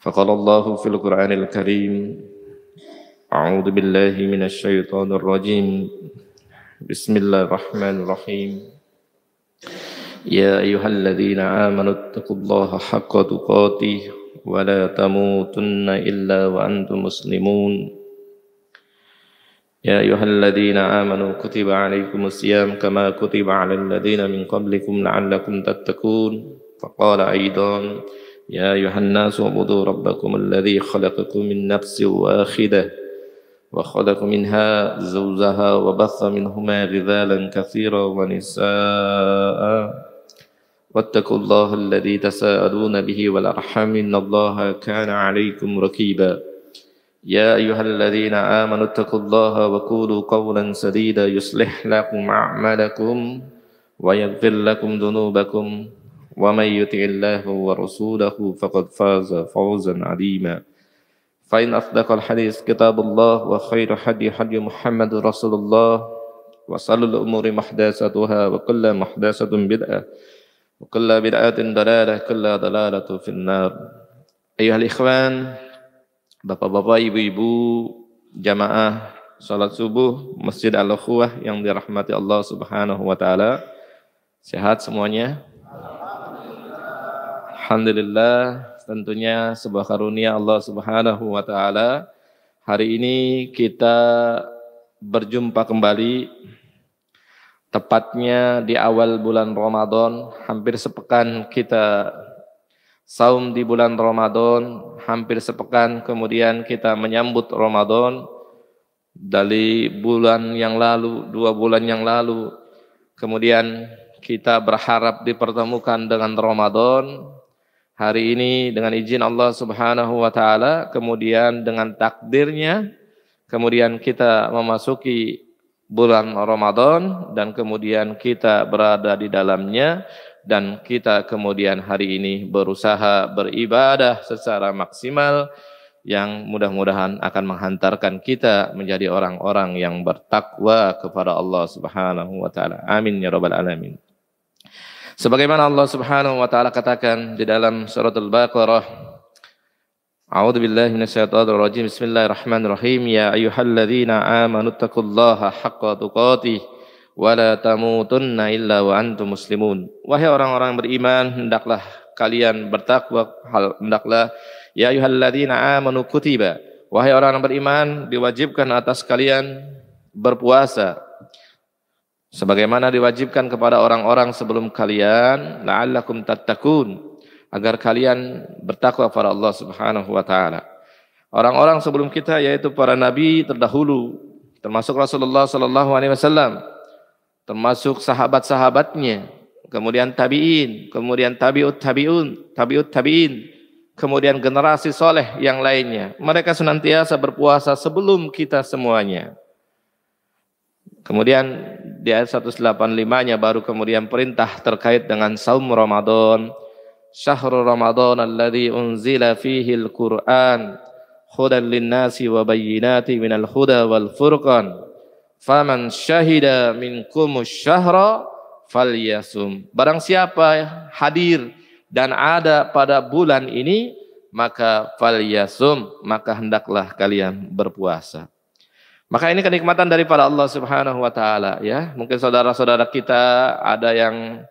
فقال الله في القرآن الكريم أعوذ بالله من الشيطان الرجيم بسم الله الرحمن الرحيم يا أيها الذين آمنوا اتقوا الله حق تقاته ولا تموتن إلا وأنتم مسلمون يا أيها الذين آمنوا كتب عليكم الصيام كما كتب على الذين من قبلكم لعلكم تتقون فقال أيضا يا أيها الناس اعبدوا ربكم الذي خلقكم من نفس واحدة وخلق منها زوجها وبث منهما رجالا كثيرا ونساء واتقوا الله الذي تساءلون به والأرحام إن الله كان عليكم رقيبا يا أيها الذين آمنوا اتقوا الله وقولوا قولا سديدا يصلح لكم أعمالكم ويغفر لكم ذنوبكم ومن يطع الله ورسوله فقد فاز فوزا عظيما فإن أصدق الحديث كتاب الله وخير هدي محمد رسول الله وشر الأمور محدثاتها وكل محدثة بدعة وكل بدعة ضلالة كل ضلالة في النار أيها الإخوان Bapak-bapak, ibu-ibu, jamaah salat subuh Masjid Al-Ukhuwah yang dirahmati Allah Subhanahu wa taala. Sehat semuanya? Alhamdulillah, tentunya sebuah karunia Allah Subhanahu wa taala. Hari ini kita berjumpa kembali tepatnya di awal bulan Ramadan, hampir sepekan kita saum di bulan Ramadan, hampir sepekan kemudian kita menyambut Ramadan. Dari bulan yang lalu, 2 bulan yang lalu, kemudian kita berharap dipertemukan dengan Ramadan. Hari ini dengan izin Allah Subhanahu wa taala, kemudian dengan takdirnya, kemudian kita memasuki bulan Ramadan dan kemudian kita berada di dalamnya. Dan kita kemudian hari ini berusaha beribadah secara maksimal yang mudah-mudahan akan menghantarkan kita menjadi orang-orang yang bertakwa kepada Allah Subhanahu wa taala. Amin ya rabbal alamin. Sebagaimana Allah Subhanahu wa taala katakan di dalam surat Al-Baqarah, A'udzu billahi minasyaitonir rajim. Bismillahirrahmanirrahim. Ya ayyuhalladzina amanu taqullaha haqqa tuqatih wala tamutunna illa wa antum muslimun. Wahai orang-orang beriman, hendaklah kalian bertakwa, hendaklah ya ayyuhalladzina amanu kutiba. Wahai orang beriman, diwajibkan atas kalian berpuasa sebagaimana diwajibkan kepada orang-orang sebelum kalian, la'allakum tattaqun, agar kalian bertakwa kepada Allah Subhanahu wa taala. Orang-orang sebelum kita yaitu para nabi terdahulu, termasuk Rasulullah sallallahu alaihi wasallam, termasuk sahabat-sahabatnya, kemudian tabi'in, kemudian tabi'ut tabi'in, kemudian generasi soleh yang lainnya. Mereka senantiasa berpuasa sebelum kita semuanya. Kemudian di ayat 185-nya baru kemudian perintah terkait dengan saum Ramadan. Syahrul Ramadan alladzi unzila fihi al-Qur'an hudan lin-nasi wa bayyinatin minal huda wal furqan. Faman syahida minkumus syahra falyasum. Barang siapa hadir dan ada pada bulan ini, maka falyasum, maka hendaklah kalian berpuasa. Maka ini kenikmatan daripada Allah Subhanahu wa taala ya. Mungkin saudara-saudara kita ada yang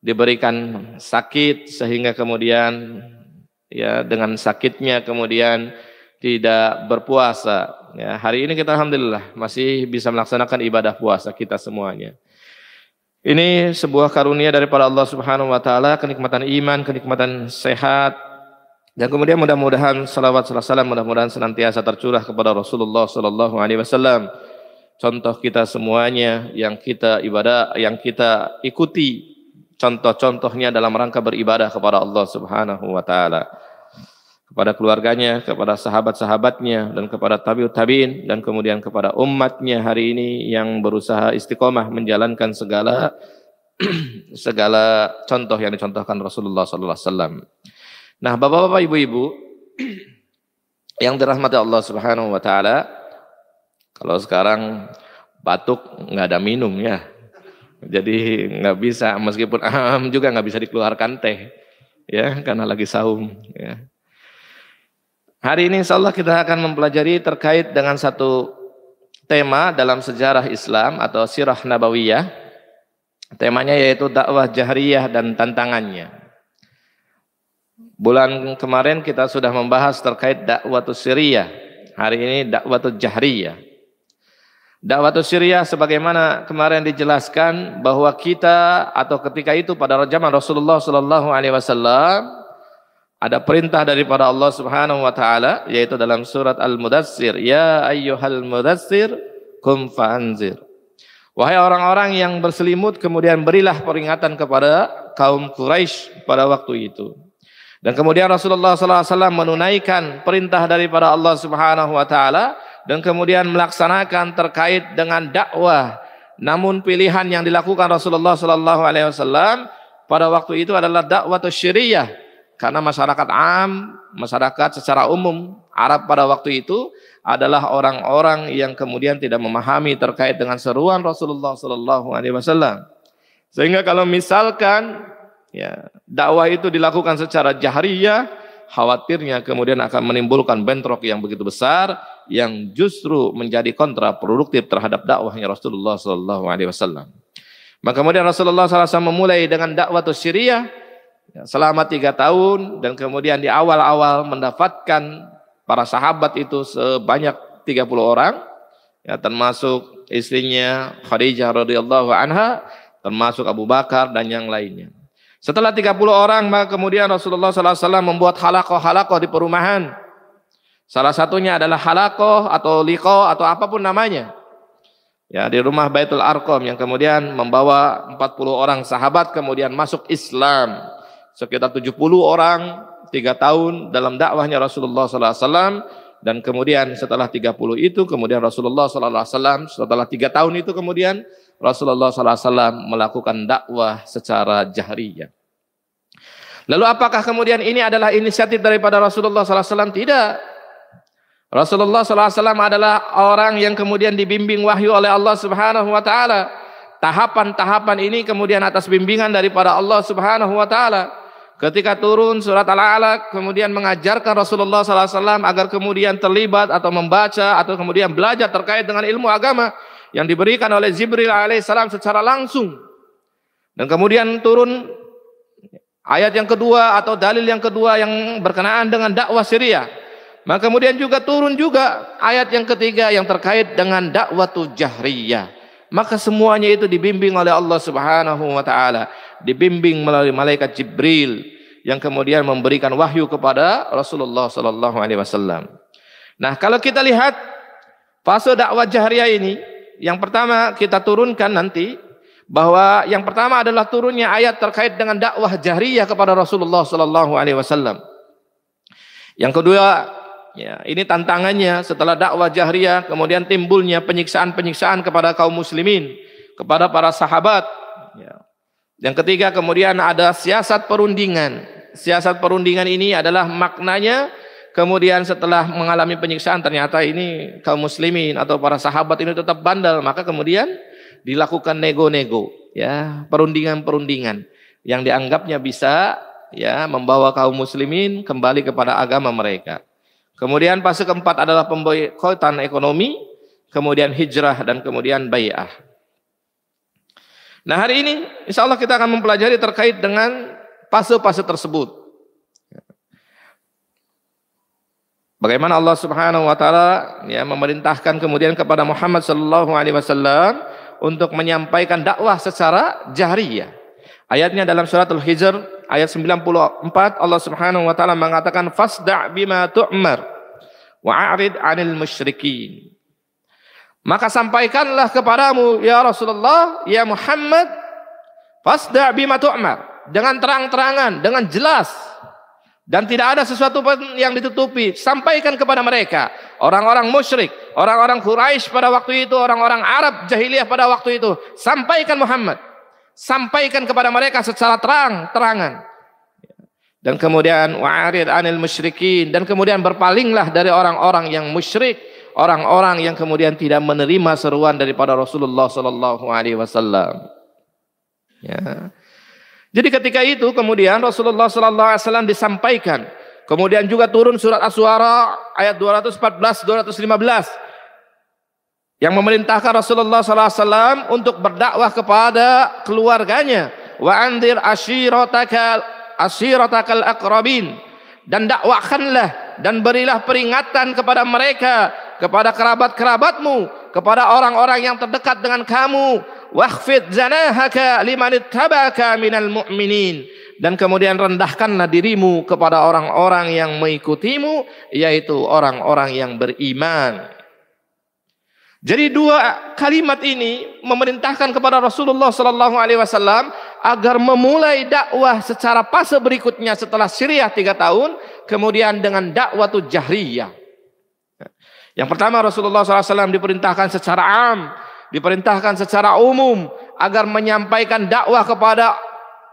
diberikan sakit sehingga kemudian ya dengan sakitnya kemudian tidak berpuasa. Ya, hari ini kita alhamdulillah masih bisa melaksanakan ibadah puasa kita semuanya. Ini sebuah karunia daripada Allah Subhanahu wa taala, kenikmatan iman, kenikmatan sehat. Dan kemudian mudah-mudahan salawat salam mudah-mudahan senantiasa tercurah kepada Rasulullah sallallahu alaihi wasallam. Contoh kita semuanya yang kita ibadah, yang kita ikuti contoh-contohnya dalam rangka beribadah kepada Allah Subhanahu wa taala. Kepada keluarganya, kepada sahabat-sahabatnya, dan kepada tabi'ut tabi'in, dan kemudian kepada umatnya hari ini yang berusaha istiqomah menjalankan segala segala contoh yang dicontohkan Rasulullah sallallahu alaihi wasallam. Nah, bapak-bapak, ibu-ibu yang dirahmati Allah Subhanahu wa taala, kalau sekarang batuk nggak ada minum ya. Jadi nggak bisa, meskipun juga nggak bisa dikeluarkan teh, ya, karena lagi saum. Ya. Hari ini insyaallah kita akan mempelajari terkait dengan satu tema dalam sejarah Islam atau sirah nabawiyah. Temanya yaitu dakwah jahriyah dan tantangannya. Bulan kemarin kita sudah membahas terkait dakwatus siriyah. Hari ini dakwatus jahriyah. Dakwatus siriyah sebagaimana kemarin dijelaskan bahwa kita atau ketika itu pada zaman Rasulullah sallallahu alaihi wasallam ada perintah daripada Allah Subhanahu wa taala yaitu dalam surat Al-Mudatsir, ya ayyuhal mudatsir qum fa'anzir. Wahai orang-orang yang berselimut, kemudian berilah peringatan kepada kaum Quraisy pada waktu itu. Dan kemudian Rasulullah sallallahu alaihi wasallam menunaikan perintah daripada Allah Subhanahu wa taala dan kemudian melaksanakan terkait dengan dakwah. Namun pilihan yang dilakukan Rasulullah sallallahu alaihi wasallam pada waktu itu adalah dakwatus syiriyah. Karena masyarakat masyarakat secara umum Arab pada waktu itu adalah orang-orang yang kemudian tidak memahami terkait dengan seruan Rasulullah sallallahu alaihi wasallam. Sehingga kalau misalkan ya dakwah itu dilakukan secara jahriyah, khawatirnya kemudian akan menimbulkan bentrok yang begitu besar yang justru menjadi kontraproduktif terhadap dakwahnya Rasulullah sallallahu alaihi wasallam. Maka kemudian Rasulullah sallallahu alaihi wasallam memulai dengan dakwatus syiriyah selama 3 tahun dan kemudian di awal-awal mendapatkan para sahabat itu sebanyak 30 orang ya, termasuk istrinya Khadijah radhiyallahu anha, termasuk Abu Bakar dan yang lainnya. Setelah 30 orang maka kemudian Rasulullah sallallahu alaihi wasallam membuat halaqah-halaqah di perumahan. Salah satunya adalah halaqah atau liqa atau apapun namanya. Ya, di rumah Baitul Arqam yang kemudian membawa 40 orang sahabat kemudian masuk Islam. Sekitar 70 orang 3 tahun dalam dakwahnya Rasulullah sallallahu alaihi wasallam dan kemudian setelah 30 itu kemudian Rasulullah sallallahu alaihi wasallam setelah 3 tahun itu kemudian Rasulullah sallallahu alaihi wasallam melakukan dakwah secara jahriyah. Lalu apakah kemudian ini adalah inisiatif daripada Rasulullah sallallahu alaihi wasallam? Tidak. Rasulullah sallallahu alaihi wasallam adalah orang yang kemudian dibimbing wahyu oleh Allah Subhanahu wa taala. Tahapan-tahapan ini kemudian atas bimbingan daripada Allah Subhanahu wa taala. Ketika turun surat Al-Alaq kemudian mengajarkan Rasulullah sallallahu alaihi wasallam agar kemudian terlibat atau membaca atau kemudian belajar terkait dengan ilmu agama yang diberikan oleh Jibril alaihissalam secara langsung. Dan kemudian turun ayat yang kedua atau dalil yang kedua yang berkenaan dengan dakwah syiriyah. Maka kemudian juga turun juga ayat yang ketiga yang terkait dengan dakwatul jahriyah. Maka semuanya itu dibimbing oleh Allah Subhanahu wa taala, dibimbing melalui malaikat Jibril yang kemudian memberikan wahyu kepada Rasulullah sallallahu alaihi wasallam. Nah, kalau kita lihat fase dakwah jahriyah ini, yang pertama kita turunkan nanti bahwa yang pertama adalah turunnya ayat terkait dengan dakwah jahriyah kepada Rasulullah sallallahu alaihi wasallam. Yang kedua, ya, ini tantangannya setelah dakwah jahriyah kemudian timbulnya penyiksaan-penyiksaan kepada kaum muslimin, kepada para sahabat. Ya. Yang ketiga kemudian ada siasat perundingan. Siasat perundingan ini adalah maknanya kemudian setelah mengalami penyiksaan ternyata ini kaum muslimin atau para sahabat ini tetap bandel, maka kemudian dilakukan nego-nego, ya, perundingan-perundingan yang dianggapnya bisa ya membawa kaum muslimin kembali kepada agama mereka. Kemudian fase keempat adalah pemboikotan ekonomi, kemudian hijrah dan kemudian bai'ah. Nah, hari ini insya Allah kita akan mempelajari terkait dengan fase-fase tersebut. Bagaimana Allah Subhanahu wa taala ya memerintahkan kemudian kepada Muhammad sallallahu alaihi wasallam untuk menyampaikan dakwah secara jahriyah. Ayatnya dalam surat Al-Hijr ayat 94 Allah Subhanahu wa taala mengatakan fasda' bima tu'mar wa a'rid 'anil musyrikin. Maka sampaikanlah kepadamu ya Rasulullah, ya Muhammad, fasda' bima tu'mar, dengan terang-terangan, dengan jelas dan tidak ada sesuatu pun yang ditutupi. Sampaikan kepada mereka, orang-orang musyrik, orang-orang Quraisy pada waktu itu, orang-orang Arab jahiliyah pada waktu itu. Sampaikan Muhammad, sampaikan kepada mereka secara terang-terangan. Dan kemudian wa'arid 'anil musyrikin, dan kemudian berpalinglah dari orang-orang yang musyrik, orang-orang yang kemudian tidak menerima seruan daripada Rasulullah sallallahu alaihi wasallam. Ya. Jadi ketika itu kemudian Rasulullah sallallahu alaihi wasallam disampaikan Kemudian juga turun surat Asy-Syu'ara ayat 214 215 yang memerintahkan Rasulullah SAW untuk berdakwah kepada keluarganya. Wa anzir ashiratakal aqrabin, dan dakwahkanlah dan berilah peringatan kepada mereka, kepada kerabat-kerabatmu, kepada orang-orang yang terdekat dengan kamu. Wakhfid janahaka liman ittaba'aka minal mu'minin, dan kemudian rendahkanlah dirimu kepada orang-orang yang mengikutimu, yaitu orang-orang yang beriman. Jadi dua kalimat ini memerintahkan kepada Rasulullah SAW agar memulai dakwah secara fase berikutnya setelah Syriah 3 tahun, kemudian dengan dakwah jahriyah. Yang pertama, Rasulullah SAW diperintahkan secara am, diperintahkan secara umum agar menyampaikan dakwah kepada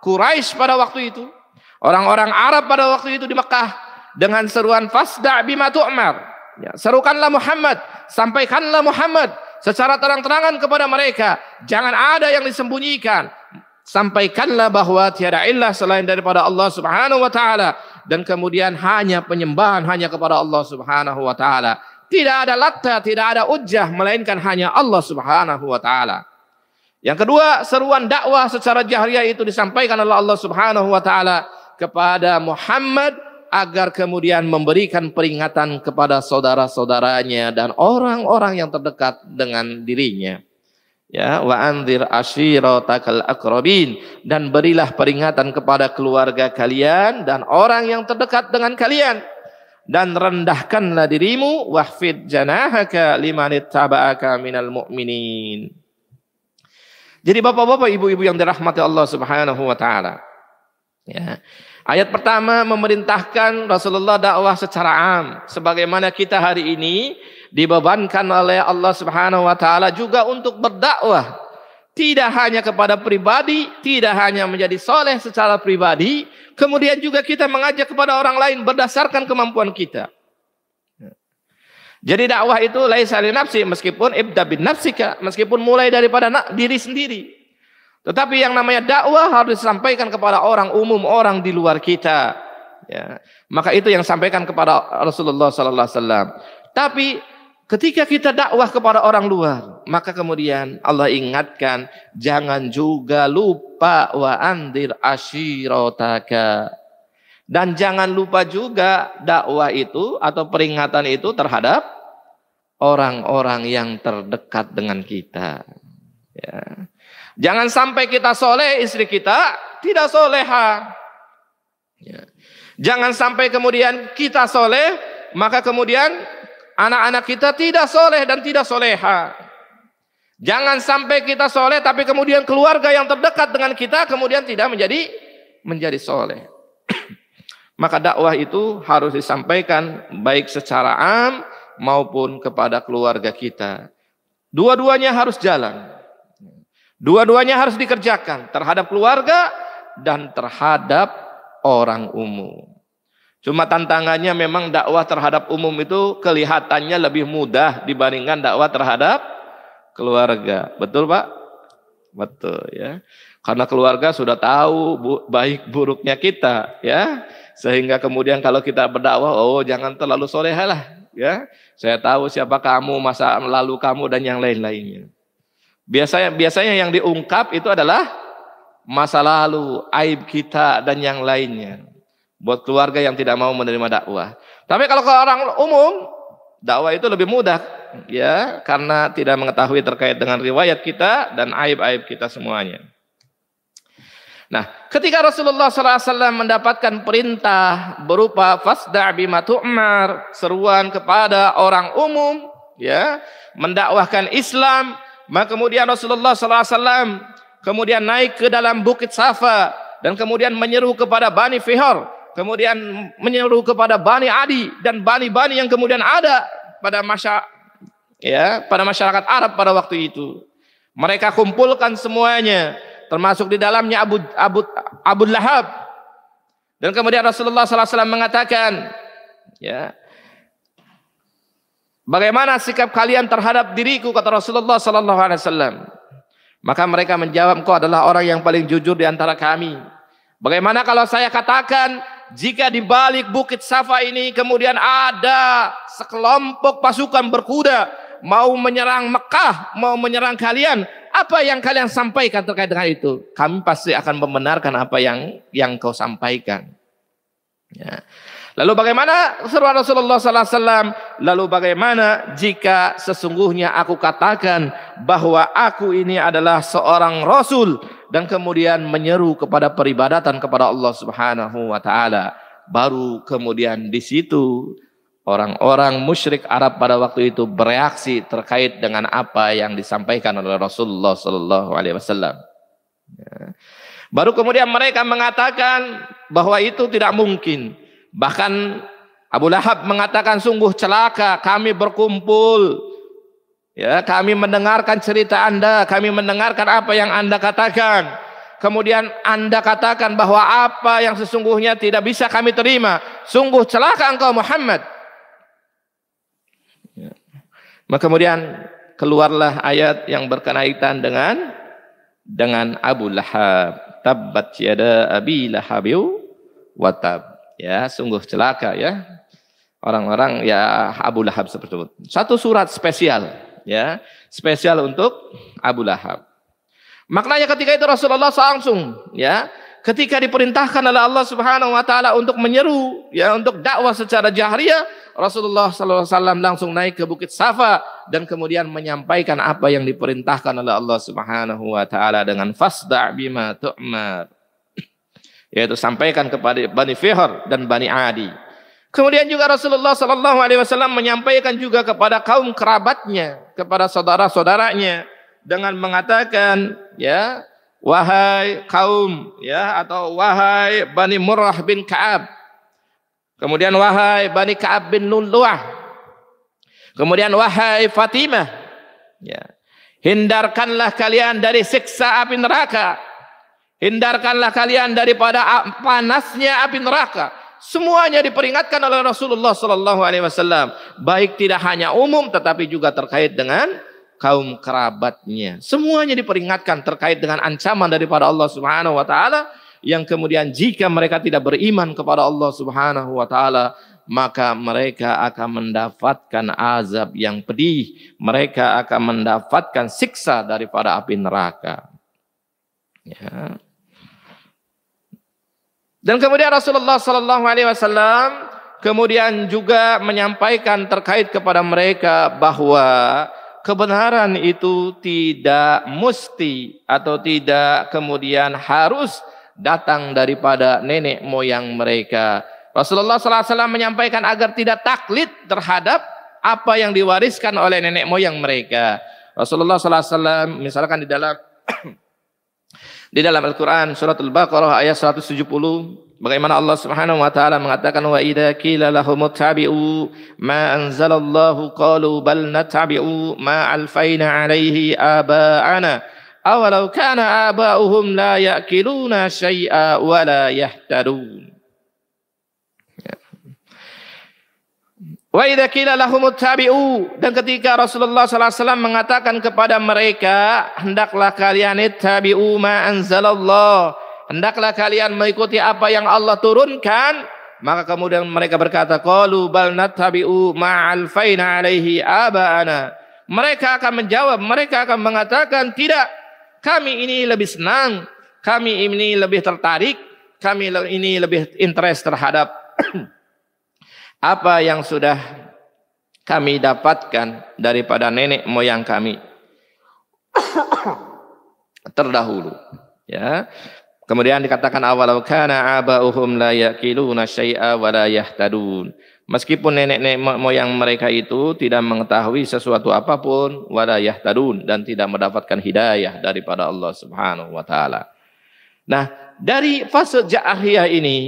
Quraisy pada waktu itu, orang-orang Arab pada waktu itu di Mekah, dengan seruan fasda' bima tu'mar. Ya, serukanlah Muhammad, sampaikanlah Muhammad secara terang-terangan kepada mereka, jangan ada yang disembunyikan. Sampaikanlah bahwa tiada ilah selain daripada Allah Subhanahu wa taala, dan kemudian hanya penyembahan hanya kepada Allah Subhanahu wa taala. Tidak ada Latta, tidak ada Uzzah, melainkan hanya Allah Subhanahu wa taala. Yang kedua, seruan dakwah secara jahriyah itu disampaikan oleh Allah Subhanahu wa taala kepada Muhammad agar kemudian memberikan peringatan kepada saudara-saudaranya dan orang-orang yang terdekat dengan dirinya. Ya, wa anzir ashiratakal aqrabin, dan berilah peringatan kepada keluarga kalian dan orang yang terdekat dengan kalian, dan rendahkanlah dirimu, wahfid janahaka liman ittaba'aka minal mu'minin. Jadi bapak-bapak, ibu-ibu yang dirahmati Allah Subhanahu wa taala. Ya. Ayat pertama memerintahkan Rasulullah dakwah secara am, sebagaimana kita hari ini dibebankan oleh Allah Subhanahu wa taala juga untuk berdakwah, tidak hanya kepada pribadi, tidak hanya menjadi soleh secara pribadi, kemudian juga kita mengajak kepada orang lain berdasarkan kemampuan kita. Jadi dakwah itu laisa li nafsi, meskipun ibda bin nafsika, meskipun mulai daripada diri sendiri. Tetapi yang namanya dakwah harus disampaikan kepada orang umum, orang di luar kita. Ya. Maka itu yang sampaikan kepada Rasulullah Sallallahu Alaihi Wasallam. Tapi ketika kita dakwah kepada orang luar, maka kemudian Allah ingatkan, jangan juga lupa wa andir ashirataka. Dan jangan lupa juga dakwah itu atau peringatan itu terhadap orang-orang yang terdekat dengan kita. Ya. Jangan sampai kita soleh, istri kita tidak soleha. Ya. Jangan sampai kemudian kita soleh, maka kemudian anak-anak kita tidak soleh dan tidak soleha. Jangan sampai kita soleh, tapi kemudian keluarga yang terdekat dengan kita kemudian tidak menjadi soleh. Maka dakwah itu harus disampaikan baik secara am maupun kepada keluarga kita. Dua-duanya harus jalan. Dua-duanya harus dikerjakan terhadap keluarga dan terhadap orang umum. Cuma tantangannya memang dakwah terhadap umum itu kelihatannya lebih mudah dibandingkan dakwah terhadap keluarga. Betul Pak? Betul ya. Karena keluarga sudah tahu baik buruknya kita ya. Sehingga kemudian kalau kita berdakwah, oh jangan terlalu soleha lah ya. Saya tahu siapa kamu, masa lalu kamu dan yang lain-lainnya. Biasanya yang diungkap itu adalah masa lalu, aib kita dan yang lainnya. Buat keluarga yang tidak mau menerima dakwah. Tapi kalau ke orang umum, dakwah itu lebih mudah ya, karena tidak mengetahui terkait dengan riwayat kita dan aib-aib kita semuanya. Nah, ketika Rasulullah SAW mendapatkan perintah berupa fasda' bima tu'mar, seruan kepada orang umum ya, mendakwahkan Islam, maka kemudian Rasulullah SAW kemudian naik ke dalam Bukit Safa dan kemudian menyeru kepada Bani Fihar, kemudian menyeru kepada Bani Adi dan bani-bani yang kemudian ada pada masyarakat Arab pada waktu itu. Mereka kumpulkan semuanya, termasuk di dalamnya Abu Lahab. Dan kemudian Rasulullah SAW mengatakan, ya, bagaimana sikap kalian terhadap diriku, kata Rasulullah SAW. Maka mereka menjawab, engkau adalah orang yang paling jujur di antara kami. Bagaimana kalau saya katakan jika di balik bukit Safa ini kemudian ada sekelompok pasukan berkuda mau menyerang Mekah, mau menyerang kalian, apa yang kalian sampaikan terkait dengan itu? Kami pasti akan membenarkan apa yang kau sampaikan. Ya. Lalu bagaimana seruan Rasulullah sallallahu alaihi wasallam? Lalu bagaimana jika sesungguhnya aku katakan bahwa aku ini adalah seorang rasul dan kemudian menyeru kepada peribadatan kepada Allah Subhanahu wa taala? Baru kemudian di situ orang-orang musyrik Arab pada waktu itu bereaksi terkait dengan apa yang disampaikan oleh Rasulullah sallallahu alaihi wasallam. Ya. Baru kemudian mereka mengatakan bahwa itu tidak mungkin. Bahkan Abu Lahab mengatakan, sungguh celaka kami berkumpul, ya, kami mendengarkan cerita Anda, kami mendengarkan apa yang Anda katakan, kemudian Anda katakan bahwa apa yang sesungguhnya tidak bisa kami terima. Sungguh celaka engkau Muhammad. Ya. Maka kemudian keluarlah ayat yang berkaitan dengan Abu Lahab. Tabbat yada abi lahabiu wa tab. Ya, sungguh celaka ya orang-orang ya Abu Lahab seperti itu. Satu surat spesial, ya, spesial untuk Abu Lahab. Maknanya ketika itu Rasulullah langsung, ya, ketika diperintahkan oleh Allah Subhanahu wa taala untuk menyeru, ya, untuk dakwah secara jahriyah, Rasulullah sallallahu alaihi wasallam langsung naik ke Bukit Safa dan kemudian menyampaikan apa yang diperintahkan oleh Allah Subhanahu wa taala dengan fasda' bima tu'mar. Yaitu sampaikan kepada Bani Fihr dan Bani Adi. Kemudian juga Rasulullah sallallahu alaihi wasallam menyampaikan juga kepada kaum kerabatnya, kepada saudara-saudaranya dengan mengatakan, ya, wahai kaum, ya, atau wahai Bani Murrah bin Ka'ab. Kemudian wahai Bani Ka'ab bin Lu'lu'ah. Kemudian wahai Fatimah, ya, hindarkanlah kalian dari siksa api neraka. Hindarkanlah kalian daripada panasnya api neraka. Semuanya diperingatkan oleh Rasulullah sallallahu alaihi wasallam, baik tidak hanya umum tetapi juga terkait dengan kaum kerabatnya. Semuanya diperingatkan terkait dengan ancaman daripada Allah Subhanahu wa taala yang kemudian jika mereka tidak beriman kepada Allah Subhanahu wa taala, maka mereka akan mendapatkan azab yang pedih. Mereka akan mendapatkan siksa daripada api neraka. Ya. Dan kemudian Rasulullah sallallahu alaihi wasallam kemudian juga menyampaikan terkait kepada mereka bahwa kebenaran itu tidak mesti atau tidak kemudian harus datang daripada nenek moyang mereka. Rasulullah sallallahu alaihi wasallam menyampaikan agar tidak taklid terhadap apa yang diwariskan oleh nenek moyang mereka. Rasulullah sallallahu alaihi wasallam misalkan di dalam Al-Quran surat Al-Baqarah ayat 170, bagaimana Allah Subhanahu wa taala mengatakan, wa idza qila lahum ittabi'u ma anzalallahu qalu bal nattabi'u ma alfaina 'alaihi aba'ana awalau kana aba'uhum la ya'qiluna syai'a wa la yahtadun. Wa idza qila lahum ittabi'u, dan ketika Rasulullah sallallahu alaihi wasallam mengatakan kepada mereka, hendaklah kalian ittabi'u ma anzalallah, hendaklah kalian mengikuti apa yang Allah turunkan, maka kemudian mereka berkata, qalu bal nattabi'u ma alfaina 'alaihi aba'ana. Mereka akan menjawab, mereka akan mengatakan, tidak, kami ini lebih senang, kami ini lebih tertarik, kami ini lebih interest terhadap apa yang sudah kami dapatkan daripada nenek moyang kami terdahulu. Ya. Kemudian dikatakan awalau kana aba'uhum la yaqiluna syai'a wa la yahtadun. Meskipun nenek moyang mereka itu tidak mengetahui sesuatu apapun, wa la yahtadun, dan tidak mendapatkan hidayah daripada Allah Subhanahu wa taala. Nah, dari fase jahriyah ini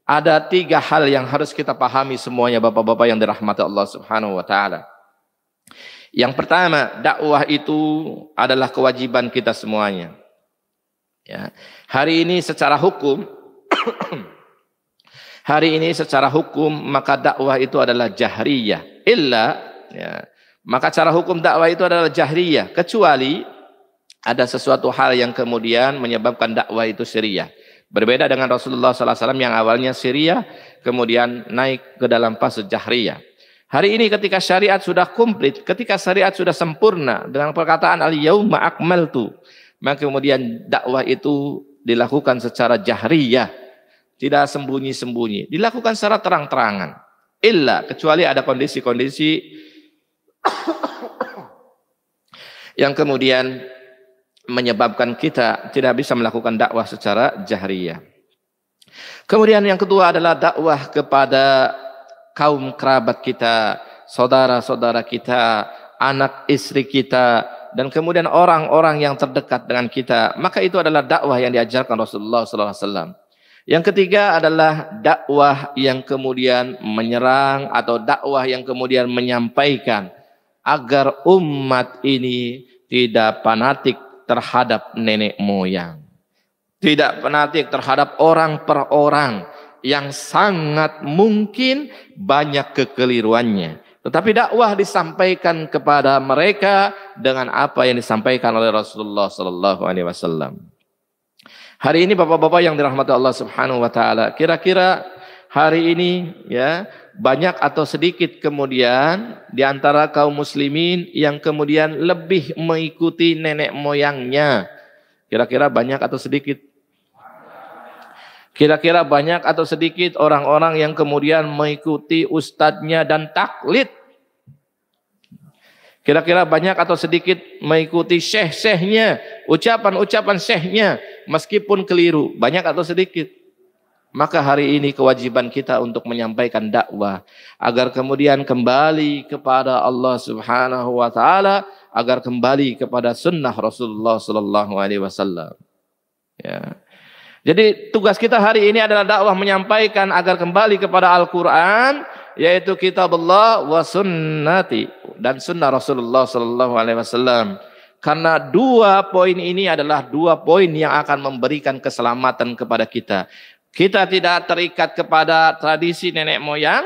ada 3 hal yang harus kita pahami semuanya bapak-bapak yang dirahmati Allah Subhanahu wa taala. Yang pertama, dakwah itu adalah kewajiban kita semuanya. Ya. Hari ini secara hukum maka dakwah itu adalah jahriyah. Ya. Maka cara hukum dakwah itu adalah jahriyah, kecuali ada sesuatu hal yang kemudian menyebabkan dakwah itu syariah. Berbeda dengan Rasulullah SAW yang awalnya Syria, kemudian naik ke dalam fase jahriyah. Hari ini ketika syariat sudah komplit, ketika syariat sudah sempurna dengan perkataan al-yauma akmaltu, maka kemudian dakwah itu dilakukan secara jahriyah, tidak sembunyi-sembunyi, dilakukan secara terang-terangan. Illa, kecuali ada kondisi-kondisi yang kemudian menyebabkan kita tidak bisa melakukan dakwah secara jahriyah. Kemudian yang kedua adalah dakwah kepada kaum kerabat kita, saudara-saudara kita, anak istri kita, dan kemudian orang-orang yang terdekat dengan kita. Maka itu adalah dakwah yang diajarkan Rasulullah SAW. Yang ketiga adalah dakwah yang kemudian menyerang atau dakwah yang kemudian menyampaikan agar umat ini tidak fanatik terhadap nenek moyang, tidak fanatik terhadap orang per orang yang sangat mungkin banyak kekeliruannya. Tetapi dakwah disampaikan kepada mereka dengan apa yang disampaikan oleh Rasulullah SAW. Hari ini bapak-bapak yang dirahmati Allah Subhanahu Wa Taala, kira-kira hari ini ya banyak atau sedikit kemudian di antara kaum muslimin yang kemudian lebih mengikuti nenek moyangnya. Kira-kira banyak atau sedikit? Kira-kira banyak atau sedikit orang-orang yang kemudian mengikuti ustadznya dan taklid? Kira-kira banyak atau sedikit mengikuti syekh-syekhnya, ucapan-ucapan syekhnya meskipun keliru? Banyak atau sedikit? Maka hari ini kewajiban kita untuk menyampaikan dakwah agar kemudian kembali kepada Allah Subhanahu Wa Taala, agar kembali kepada sunnah Rasulullah Sallallahu Alaihi Wasallam. Ya. Jadi tugas kita hari ini adalah dakwah menyampaikan agar kembali kepada Al-Quran, yaitu kitab Allah wa sunnati, dan sunnah Rasulullah Sallallahu Alaihi Wasallam. Karena dua poin ini adalah dua poin yang akan memberikan keselamatan kepada kita. Kita tidak terikat kepada tradisi nenek moyang,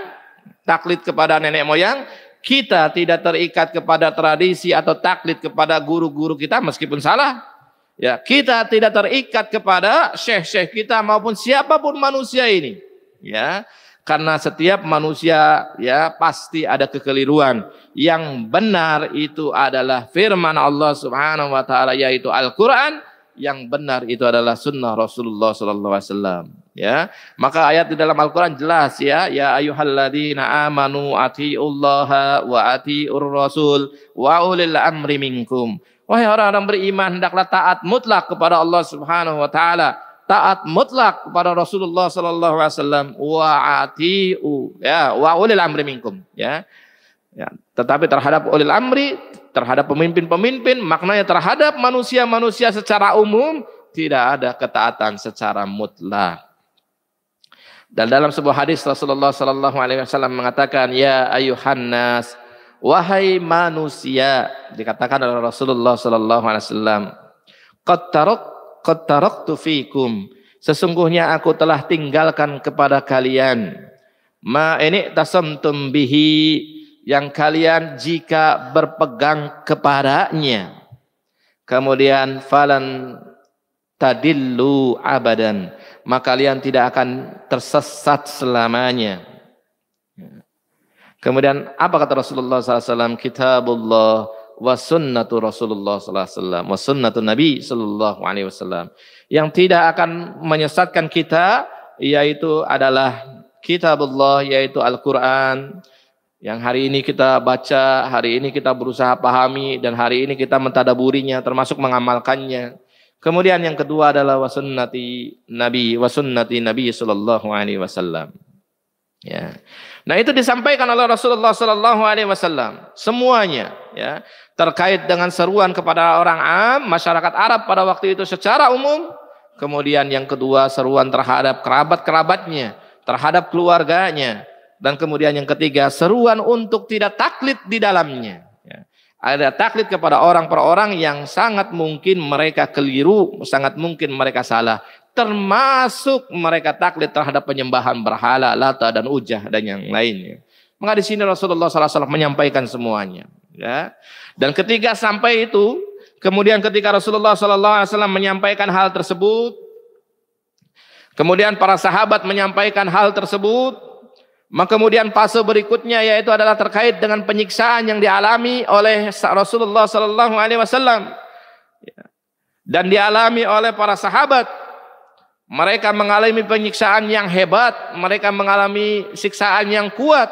taklid kepada nenek moyang. Kita tidak terikat kepada tradisi atau taklid kepada guru-guru kita meskipun salah. Ya, kita tidak terikat kepada syekh-syekh kita maupun siapapun manusia ini. Ya, karena setiap manusia ya pasti ada kekeliruan. Yang benar itu adalah firman Allah Subhanahu Wa Taala, yaitu Al-Quran. Yang benar itu adalah sunnah Rasulullah Sallallahu Alaihi Wasallam. Ya, maka ayat di dalam Al-Quran jelas ya ayyuhalladzina amanu atiullaha wa atiur rasul wa ulil amri minkum. Wahai orang-orang beriman, hendaklah taat mutlak kepada Allah Subhanahu Wa Taala, taat mutlak kepada Rasulullah Sallallahu Alaihi Wasallam, wa atiu ya wa ulil amri minkum. Ya, tetapi terhadap ulil amri, terhadap pemimpin-pemimpin, maknanya terhadap manusia-manusia secara umum tidak ada ketaatan secara mutlak. Dan dalam sebuah hadis Rasulullah Sallallahu Alaihi Wasallam mengatakan, ya ayuhan nas, wahai manusia, dikatakan oleh Rasulullah Sallallahu Alaihi Wasallam, qad taraktu fikum, sesungguhnya aku telah tinggalkan kepada kalian, ma ini tasamtum bihi, yang kalian jika berpegang kepadanya, kemudian falan tadillu abadan, maka kalian tidak akan tersesat selamanya. Kemudian apa kata Rasulullah SAW? Kitabullah wa sunnatu Rasulullah SAW wa sunnatu Nabi Sallallahu Alaihi Wasallam. Yang tidak akan menyesatkan kita yaitu adalah kitabullah, yaitu Al-Quran, yang hari ini kita baca, hari ini kita berusaha pahami, dan hari ini kita mentadaburinya termasuk mengamalkannya. Kemudian yang kedua adalah wa sunnati Nabi Sallallahu Alaihi Wasallam. Ya. Nah, itu disampaikan oleh Rasulullah Sallallahu Alaihi Wasallam semuanya, ya, terkait dengan seruan kepada orang am, masyarakat Arab pada waktu itu secara umum. Kemudian yang kedua seruan terhadap kerabat-kerabatnya, terhadap keluarganya, dan kemudian yang ketiga seruan untuk tidak taklid di dalamnya. Ya. Ada taklid kepada orang per orang yang sangat mungkin mereka keliru, sangat mungkin mereka salah. Termasuk mereka taklid terhadap penyembahan berhala, Lata dan Ujah dan yang lainnya. Maka di sini Rasulullah SAW menyampaikan semuanya. Ya. Dan ketika sampai itu, kemudian ketika Rasulullah SAW menyampaikan hal tersebut, Kemudian para sahabat menyampaikan hal tersebut. Maka kemudian fase berikutnya yaitu adalah terkait dengan penyiksaan yang dialami oleh Rasulullah sallallahu alaihi wasallam dan dialami oleh para sahabat. Mereka mengalami penyiksaan yang hebat, mereka mengalami siksaan yang kuat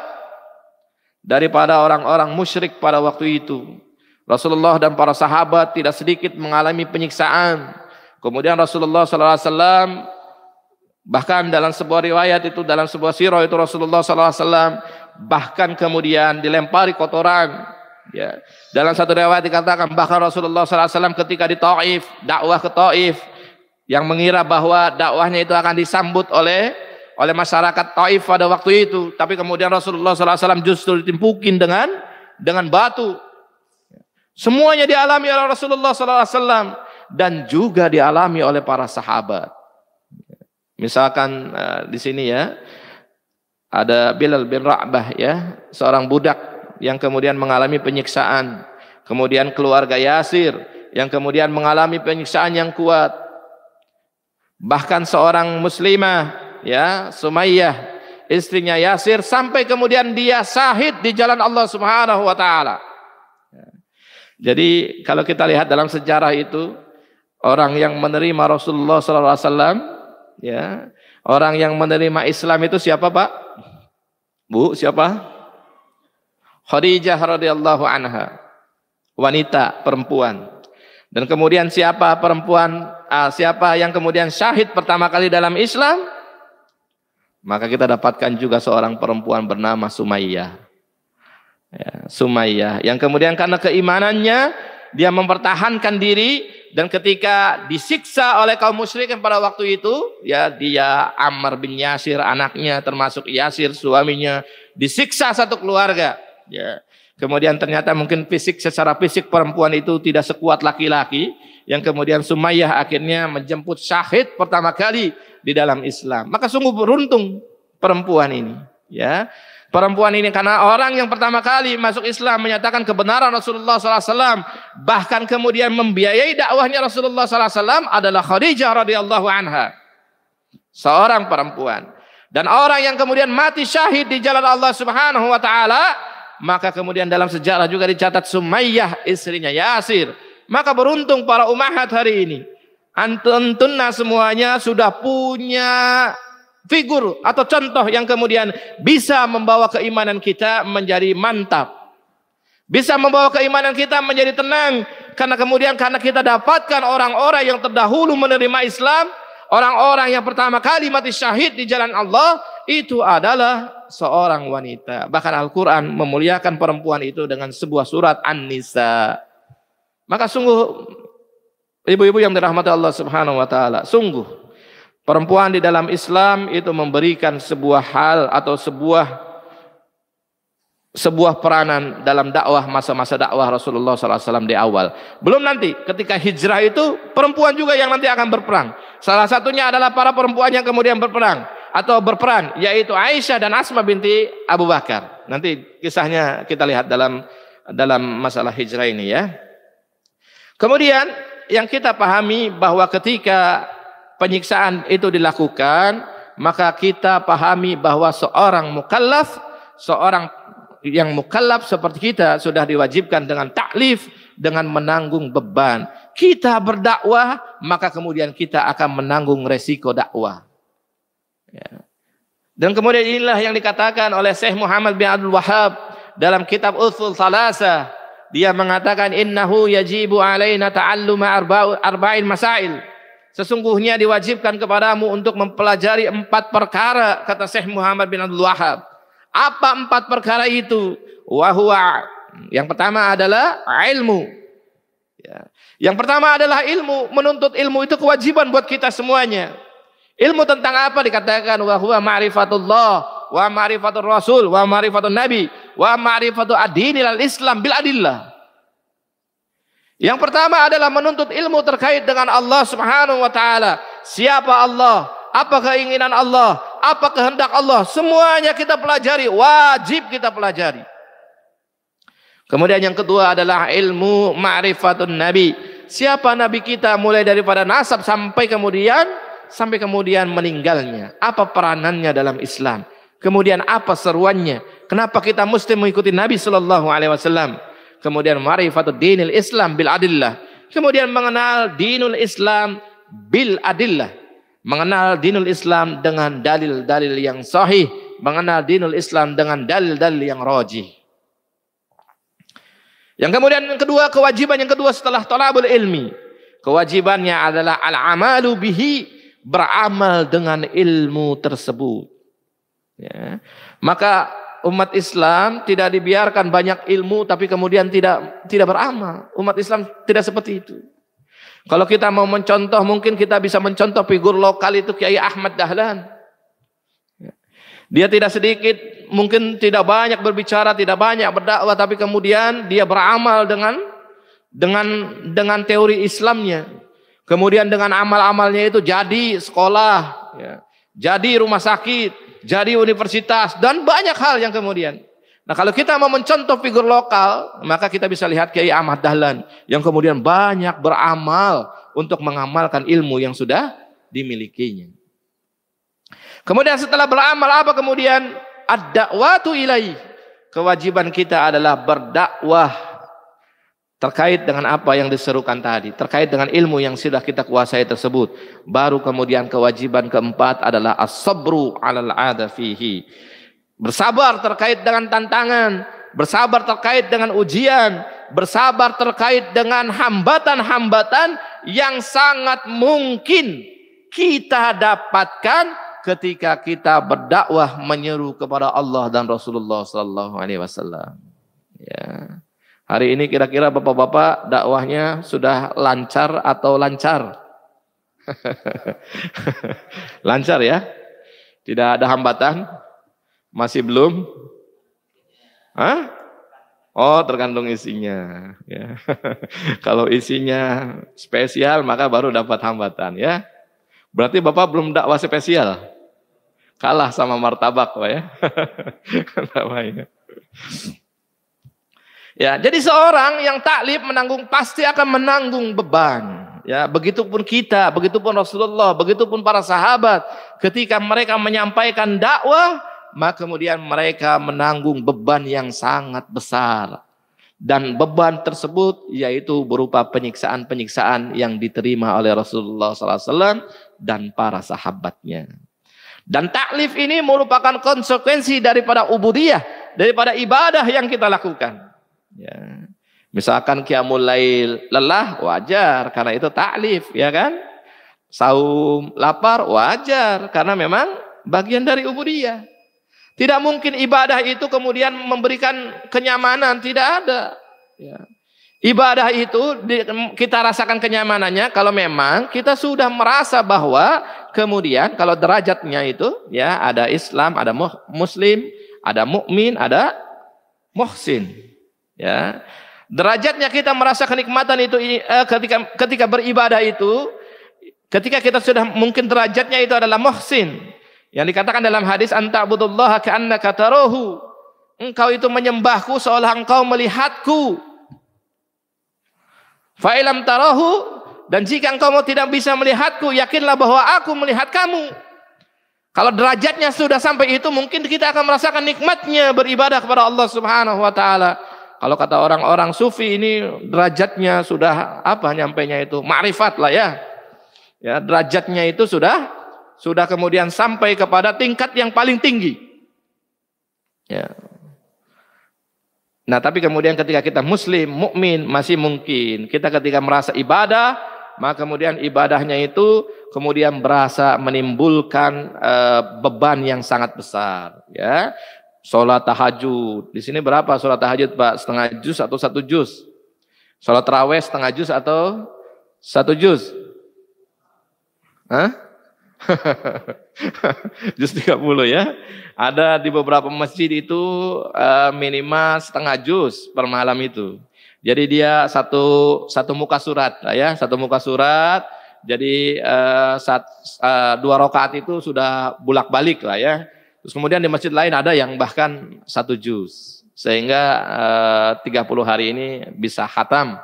daripada orang-orang musyrik pada waktu itu. Rasulullah dan para sahabat tidak sedikit mengalami penyiksaan. Kemudian Rasulullah sallallahu alaihi wasallam, bahkan dalam sebuah riwayat itu, dalam sebuah sirah itu, Rasulullah SAW bahkan kemudian dilempari kotoran. Ya. Dalam satu riwayat dikatakan bahkan Rasulullah SAW ketika di Taif, dakwah ke Taif, yang mengira bahwa dakwahnya itu akan disambut oleh masyarakat Taif pada waktu itu, tapi kemudian Rasulullah SAW justru ditimpukin dengan batu. Semuanya dialami oleh Rasulullah SAW dan juga dialami oleh para sahabat. Misalkan di sini ya ada Bilal bin Ra'bah ya, seorang budak yang kemudian mengalami penyiksaan. Kemudian keluarga Yasir yang kemudian mengalami penyiksaan yang kuat. Bahkan seorang muslimah ya, Sumayyah, istrinya Yasir, sampai kemudian dia syahid di jalan Allah Subhanahu wa taala. Jadi kalau kita lihat dalam sejarah itu, orang yang menerima Rasulullah sallallahu alaihi wasallam, ya, orang yang menerima Islam itu siapa, Pak? Bu, siapa? Khadijah radhiyallahu anha, wanita, perempuan. Dan kemudian siapa siapa yang kemudian syahid pertama kali dalam Islam? Maka kita dapatkan juga seorang perempuan bernama Sumayyah. Ya, Sumayyah yang kemudian karena keimanannya dia mempertahankan diri. Dan ketika disiksa oleh kaum musyrikin pada waktu itu, ya, dia, Ammar bin Yasir, anaknya, termasuk Yasir suaminya, disiksa satu keluarga. Ya. Kemudian ternyata mungkin secara fisik perempuan itu tidak sekuat laki-laki, yang kemudian Sumayyah akhirnya menjemput syahid pertama kali di dalam Islam. Maka sungguh beruntung perempuan ini. Ya. Perempuan ini karena orang yang pertama kali masuk Islam menyatakan kebenaran Rasulullah SAW, bahkan kemudian membiayai dakwahnya Rasulullah SAW adalah Khadijah radhiyallahu anha, seorang perempuan. Dan orang yang kemudian mati syahid di jalan Allah Subhanahu wa taala, maka kemudian dalam sejarah juga dicatat Sumayyah, istrinya Yasir. Maka beruntung para ummahat hari ini. Antunna semuanya sudah punya figur atau contoh yang kemudian bisa membawa keimanan kita menjadi mantap, bisa membawa keimanan kita menjadi tenang, karena kita dapatkan orang-orang yang terdahulu menerima Islam, orang-orang yang pertama kali mati syahid di jalan Allah itu adalah seorang wanita. Bahkan Al-Quran memuliakan perempuan itu dengan sebuah surat An-Nisa. Maka sungguh ibu-ibu yang dirahmati Allah Subhanahu wa taala, sungguh perempuan di dalam Islam itu memberikan sebuah hal atau sebuah peranan dalam dakwah, masa-masa dakwah Rasulullah SAW di awal. Belum nanti ketika hijrah itu perempuan juga yang nanti akan berperang. Salah satunya adalah para perempuan yang kemudian berperang atau berperan, yaitu Aisyah dan Asma binti Abu Bakar. Nanti kisahnya kita lihat dalam masalah hijrah ini ya. Kemudian yang kita pahami bahwa ketika penyiksaan itu dilakukan, maka kita pahami bahwa seorang mukallaf, seorang yang mukallaf seperti kita sudah diwajibkan dengan taklif, dengan menanggung beban. Kita berdakwah, maka kemudian kita akan menanggung resiko dakwah. Ya. Dan kemudian inilah yang dikatakan oleh Syekh Muhammad bin Abdul Wahhab dalam kitab Ushul Thalatha. Dia mengatakan innahu yajibu alaina ta'alluma arba'in masail. Sesungguhnya diwajibkan kepadamu untuk mempelajari 4 perkara, kata Syekh Muhammad bin Abdul Wahhab. Apa 4 perkara itu? Wahwa, yang pertama adalah ilmu. Ya. Yang pertama adalah ilmu. Menuntut ilmu itu kewajiban buat kita semuanya. Ilmu tentang apa? Dikatakan wahwa ma'rifatullah, wa ma'rifatul rasul, wa ma'rifatun nabi, wa ma'rifatul ad-dinil al-islam bil adillah. Yang pertama adalah menuntut ilmu terkait dengan Allah Subhanahu wa taala. Siapa Allah? Apa keinginan Allah? Apa kehendak Allah? Semuanya kita pelajari, wajib kita pelajari. Kemudian yang kedua adalah ilmu ma'rifatun nabi. Siapa nabi kita mulai daripada nasab sampai kemudian sampai kemudian meninggalnya. Apa peranannya dalam Islam? Kemudian apa seruannya? Kenapa kita mesti mengikuti Nabi sallallahu alaihi wasallam? Kemudian ma'rifatud dinil Islam bil adillah. Kemudian mengenal dinul Islam bil adillah. Mengenal dinul Islam dengan dalil-dalil yang sahih, mengenal dinul Islam dengan dalil-dalil yang rajih. Yang kemudian yang kedua, kewajiban yang kedua setelah thalabul ilmi, kewajibannya adalah al-amalu bihi, beramal dengan ilmu tersebut. Ya. Maka umat Islam tidak dibiarkan banyak ilmu tapi kemudian tidak beramal. Umat Islam tidak seperti itu. Kalau kita mau mencontoh, mungkin kita bisa mencontoh figur lokal itu Kiai Ahmad Dahlan. Dia tidak sedikit, mungkin tidak banyak berbicara, tidak banyak berdakwah, tapi kemudian dia beramal dengan teori Islamnya. Kemudian dengan amal-amalnya itu jadi sekolah, ya, jadi rumah sakit, jadi universitas, dan banyak hal yang kemudian. Nah, kalau kita mau mencontoh figur lokal, maka kita bisa lihat Kiai Ahmad Dahlan yang kemudian banyak beramal untuk mengamalkan ilmu yang sudah dimilikinya. Kemudian setelah beramal apa kemudian? Ad-da'watu ilaih. Kewajiban kita adalah berdakwah terkait dengan apa yang diserukan tadi, terkait dengan ilmu yang sudah kita kuasai tersebut. Baru kemudian kewajiban keempat adalah as-sabru 'alal 'adha fihi. Bersabar terkait dengan tantangan, bersabar terkait dengan ujian, bersabar terkait dengan hambatan-hambatan yang sangat mungkin kita dapatkan ketika kita berdakwah menyeru kepada Allah dan Rasulullah sallallahu alaihi wasallam. Ya. Hari ini kira-kira bapak-bapak dakwahnya sudah lancar atau lancar? Lancar ya? Tidak ada hambatan? Masih belum? Hah? Oh, tergantung isinya. Ya. Kalau isinya spesial maka baru dapat hambatan ya. Berarti bapak belum dakwah spesial. Kalah sama martabak Pak ya. Ya, jadi seorang yang taklif menanggung pasti akan menanggung beban. Ya, begitupun kita, begitupun Rasulullah, begitupun para sahabat, ketika mereka menyampaikan dakwah, maka kemudian mereka menanggung beban yang sangat besar. Dan beban tersebut yaitu berupa penyiksaan-penyiksaan yang diterima oleh Rasulullah SAW dan para sahabatnya. Dan taklif ini merupakan konsekuensi daripada ubudiyah, daripada ibadah yang kita lakukan. Ya. Misalkan qiyamul lail lelah, wajar karena itu taklif, ya kan? Saum lapar, wajar karena memang bagian dari ubudiyah. Tidak mungkin ibadah itu kemudian memberikan kenyamanan, tidak ada. Ya. Ibadah itu kita rasakan kenyamanannya kalau memang kita sudah merasa bahwa kemudian kalau derajatnya itu ya ada Islam, ada Muslim, ada mukmin, ada muhsin. Ya, derajatnya kita merasa kenikmatan itu ketika beribadah itu, ketika kita sudah mungkin derajatnya itu adalah muhsin, yang dikatakan dalam hadis anta'budullaha ka'annaka tarahu, engkau itu menyembahku seolah engkau melihatku. Fa ilam tarahu, dan jika engkau tidak bisa melihatku, yakinlah bahwa aku melihat kamu. Kalau derajatnya sudah sampai itu, mungkin kita akan merasakan nikmatnya beribadah kepada Allah Subhanahu wa taala. Kalau kata orang-orang sufi ini derajatnya sudah apa nyampainya itu ma'rifat lah ya. Ya, derajatnya itu sudah kemudian sampai kepada tingkat yang paling tinggi. Ya. Nah, tapi kemudian ketika kita muslim, mukmin masih mungkin. Kita ketika merasa ibadah, maka kemudian ibadahnya itu kemudian berasa menimbulkan beban yang sangat besar, ya. Sholat tahajud. Di sini berapa sholat tahajud Pak? Setengah juz atau 1 juz? Sholat tarawih setengah juz atau 1 juz? Hah? Juz 30 ya. Ada di beberapa masjid itu minimal setengah juz per malam itu. Jadi dia satu muka surat ya, satu muka surat. Jadi 2 rakaat itu sudah bolak-balik lah ya. Terus kemudian di masjid lain ada yang bahkan 1 juz. Sehingga 30 hari ini bisa khatam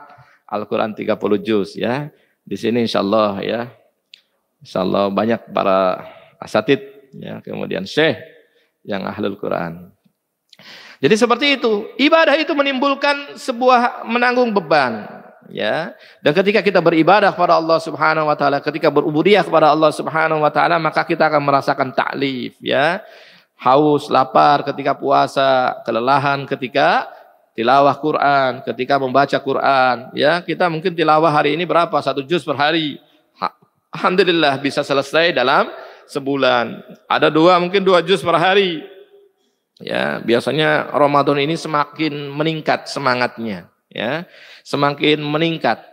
Al-Quran 30 juz ya. Di sini insyaallah ya. Insyaallah banyak para asatid ya, kemudian syekh yang ahlul Quran. Jadi seperti itu, ibadah itu menimbulkan sebuah menanggung beban, ya. Dan ketika kita beribadah kepada Allah Subhanahu wa taala, ketika berubudiyah kepada Allah Subhanahu wa taala, maka kita akan merasakan ta'lif, ya. Haus, lapar ketika puasa, kelelahan ketika tilawah Quran, ketika membaca Quran, ya. Kita mungkin tilawah hari ini berapa? 1 juz per hari. Alhamdulillah bisa selesai dalam sebulan. Ada 2 mungkin 2 juz per hari. Ya, biasanya Ramadan ini semakin meningkat semangatnya, ya. Semakin meningkat.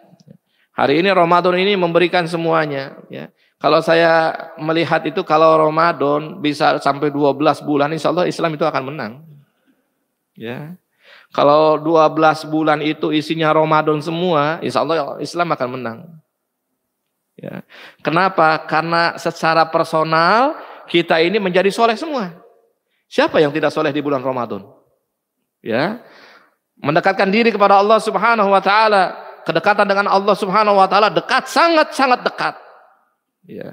Hari ini Ramadan ini memberikan semuanya, ya. Kalau saya melihat itu kalau Ramadan bisa sampai 12 bulan, insya Allah Islam itu akan menang. Ya. Kalau 12 bulan itu isinya Ramadan semua, insya Allah Islam akan menang. Ya. Kenapa? Karena secara personal kita ini menjadi soleh semua. Siapa yang tidak soleh di bulan Ramadan? Ya, mendekatkan diri kepada Allah Subhanahu wa taala, kedekatan dengan Allah Subhanahu wa taala dekat, sangat-sangat dekat. Ya.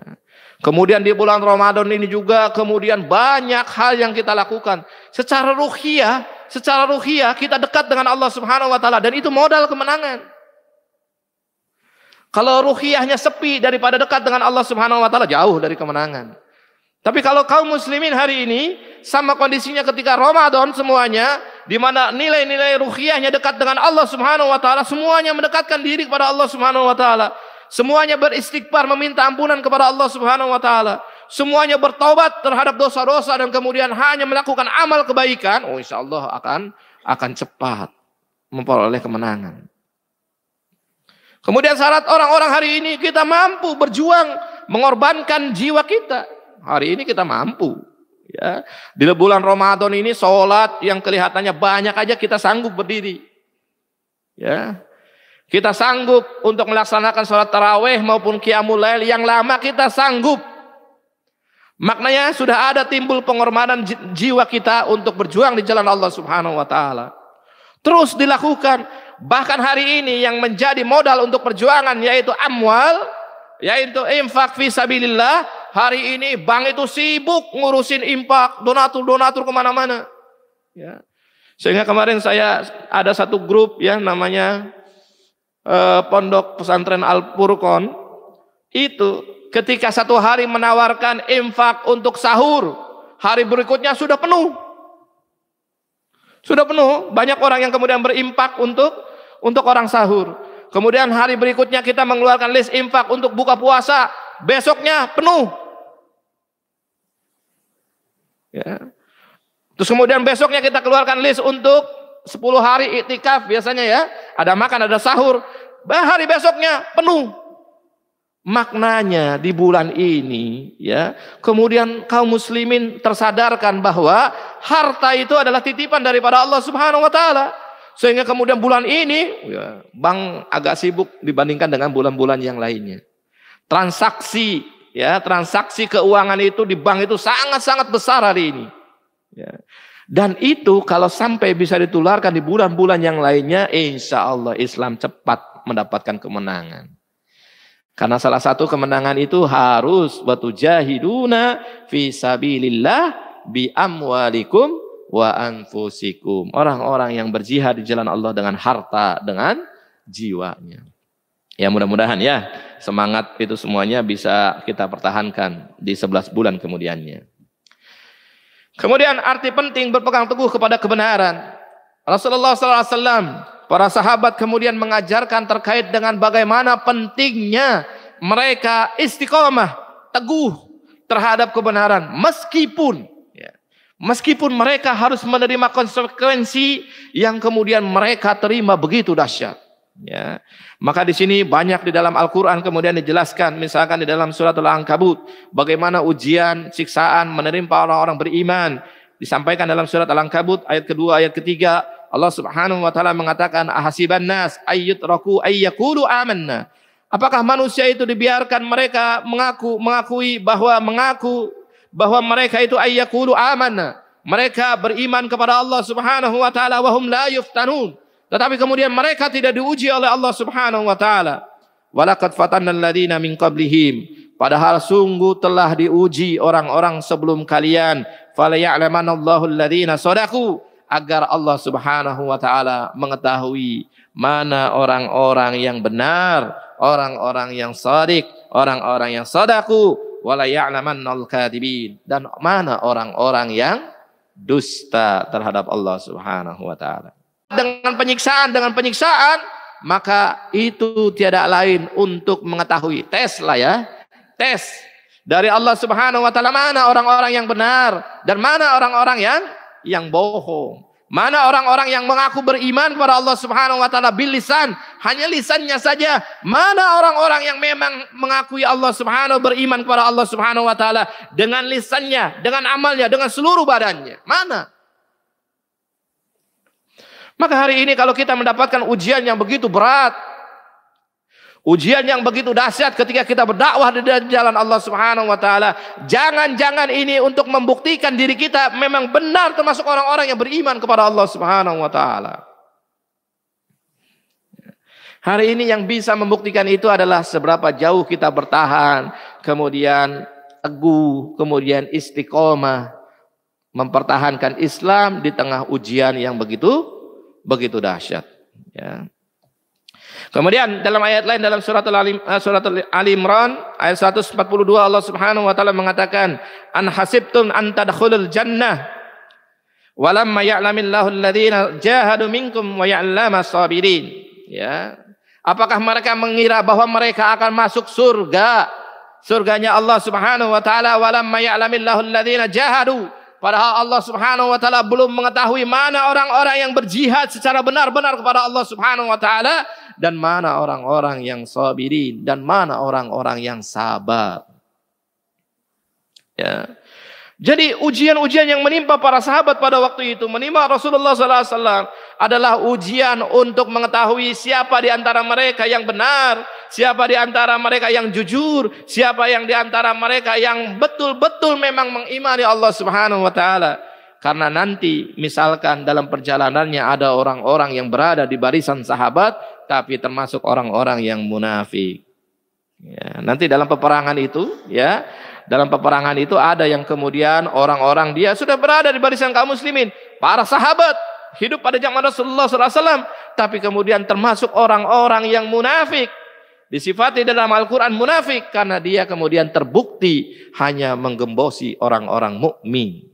Kemudian di bulan Ramadan ini juga kemudian banyak hal yang kita lakukan secara ruhiyah kita dekat dengan Allah Subhanahu wa taala, dan itu modal kemenangan. Kalau ruhiyahnya sepi daripada dekat dengan Allah Subhanahu wa taala, jauh dari kemenangan. Tapi kalau kaum muslimin hari ini sama kondisinya ketika Ramadan semuanya, di mana nilai-nilai ruhiyahnya dekat dengan Allah Subhanahu wa taala, semuanya mendekatkan diri kepada Allah Subhanahu wa taala. Semuanya beristighfar, meminta ampunan kepada Allah Subhanahu wa taala. Semuanya bertaubat terhadap dosa-dosa dan kemudian hanya melakukan amal kebaikan, oh insyaallah akan cepat memperoleh kemenangan. Kemudian syarat orang-orang hari ini, kita mampu berjuang mengorbankan jiwa kita. Hari ini kita mampu, ya. Di bulan Ramadan ini sholat yang kelihatannya banyak aja kita sanggup berdiri, ya. Kita sanggup untuk melaksanakan sholat tarawih maupun qiyamul lail yang lama, kita sanggup. Maknanya sudah ada timbul pengorbanan jiwa kita untuk berjuang di jalan Allah Subhanahu wa taala. Terus dilakukan. Bahkan hari ini yang menjadi modal untuk perjuangan yaitu amwal, yaitu infak fi sabilillah. Hari ini bank itu sibuk ngurusin infak, donatur kemana-mana. Ya. Sehingga kemarin saya ada satu grup ya namanya Pondok Pesantren Al Furqon. Itu ketika satu hari menawarkan infak untuk sahur, hari berikutnya sudah penuh. Sudah penuh, banyak orang yang kemudian berimpak untuk orang sahur. Kemudian hari berikutnya kita mengeluarkan list infak untuk buka puasa, besoknya penuh. Ya. Terus kemudian besoknya kita keluarkan list untuk 10 hari iktikaf biasanya ya. Ada makan, ada sahur. Hari besoknya penuh. Maknanya di bulan ini ya, kemudian kaum muslimin tersadarkan bahwa harta itu adalah titipan daripada Allah Subhanahu wa taala. Sehingga kemudian bulan ini ya, bank agak sibuk dibandingkan dengan bulan-bulan yang lainnya. Transaksi keuangan itu di bank itu sangat-sangat besar hari ini. Ya. Dan itu kalau sampai bisa ditularkan di bulan-bulan yang lainnya, insya Allah Islam cepat mendapatkan kemenangan. Karena salah satu kemenangan itu harus watujahiduna fi sabilillah bi amwalikum wa anfusikum. Orang-orang yang berjihad di jalan Allah dengan harta, dengan jiwanya. Ya mudah-mudahan ya semangat itu semuanya bisa kita pertahankan di 11 bulan kemudiannya. Kemudian arti penting berpegang teguh kepada kebenaran. Rasulullah SAW, para sahabat kemudian mengajarkan terkait dengan bagaimana pentingnya mereka istiqomah, teguh terhadap kebenaran. Meskipun mereka harus menerima konsekuensi yang kemudian mereka terima begitu dahsyat. Ya, maka di sini banyak di dalam Al-Quran kemudian dijelaskan, misalkan di dalam surat Al-Ankabut, bagaimana ujian, siksaan menerima orang-orang beriman. Disampaikan dalam surat Al-Ankabut ayat kedua, ayat ketiga, Allah Subhanahu wa taala mengatakan, ahasiban nas ayyutraku ayyaqulu amanna. Apakah manusia itu dibiarkan mereka mengakui bahwa mereka itu ayyaqulu amanna, mereka beriman kepada Allah Subhanahu wa taala wa hum la yuftanun. Tetapi kemudian mereka tidak diuji oleh Allah Subhanahu wa taala. walaqad fatanna alladziina min qablihim, padahal sungguh telah diuji orang-orang sebelum kalian, fala ya'lamanallahu alladziina shadaqu, agar Allah Subhanahu wa taala mengetahui mana orang-orang yang benar, orang-orang yang shadiq, orang-orang yang shadaqu, wala ya'lamannal kadhibin, dan mana orang-orang yang dusta terhadap Allah Subhanahu wa taala. Dengan penyiksaan, maka itu tiada lain untuk mengetahui, tes lah ya, tes dari Allah Subhanahu wa taala mana orang-orang yang benar dan mana orang-orang yang bohong. Mana orang-orang yang mengaku beriman kepada Allah Subhanahu wa taala bil lisan, hanya lisannya saja. Mana orang-orang yang memang mengakui Allah Subhanahu beriman kepada Allah Subhanahu wa taala dengan lisannya, dengan amalnya, dengan seluruh badannya. Mana? Maka hari ini kalau kita mendapatkan ujian yang begitu berat, ujian yang begitu dahsyat ketika kita berdakwah di jalan Allah Subhanahu wa taala, jangan-jangan ini untuk membuktikan diri kita memang benar termasuk orang-orang yang beriman kepada Allah Subhanahu wa taala. Hari ini yang bisa membuktikan itu adalah seberapa jauh kita bertahan, kemudian teguh, kemudian istiqomah mempertahankan Islam di tengah ujian yang begitu dahsyat, ya. Kemudian dalam ayat lain dalam surat Ali Imran ayat 142 Allah Subhanahu wa taala mengatakan, an hasibtum an tadkhulul jannah walamma ya'lamillahu alladziina jahadu minkum wa ya'lamas sabirin. Ya. Apakah mereka mengira bahwa mereka akan masuk surganya Allah Subhanahu wa taala, walamma ya'lamillahu alladziina jahadu, padahal Allah Subhanahu wa taala belum mengetahui mana orang-orang yang berjihad secara benar-benar kepada Allah Subhanahu wa taala, dan mana orang-orang yang sabirin, dan mana orang-orang yang sabar. Ya. Jadi ujian-ujian yang menimpa para sahabat pada waktu itu, menimpa Rasulullah SAW, adalah ujian untuk mengetahui siapa di antara mereka yang benar, siapa di antara mereka yang jujur, siapa yang di antara mereka yang betul-betul memang mengimani Allah Subhanahu wa taala. Karena nanti misalkan dalam perjalanannya ada orang-orang yang berada di barisan sahabat tapi termasuk orang-orang yang munafik. Ya, nanti dalam peperangan itu, ya, dalam peperangan itu ada yang kemudian orang-orang dia sudah berada di barisan kaum muslimin, para sahabat hidup pada zaman Rasulullah SAW, tapi kemudian termasuk orang-orang yang munafik. Disifati dalam Al-Quran munafik karena dia kemudian terbukti hanya menggembosi orang-orang mukmin.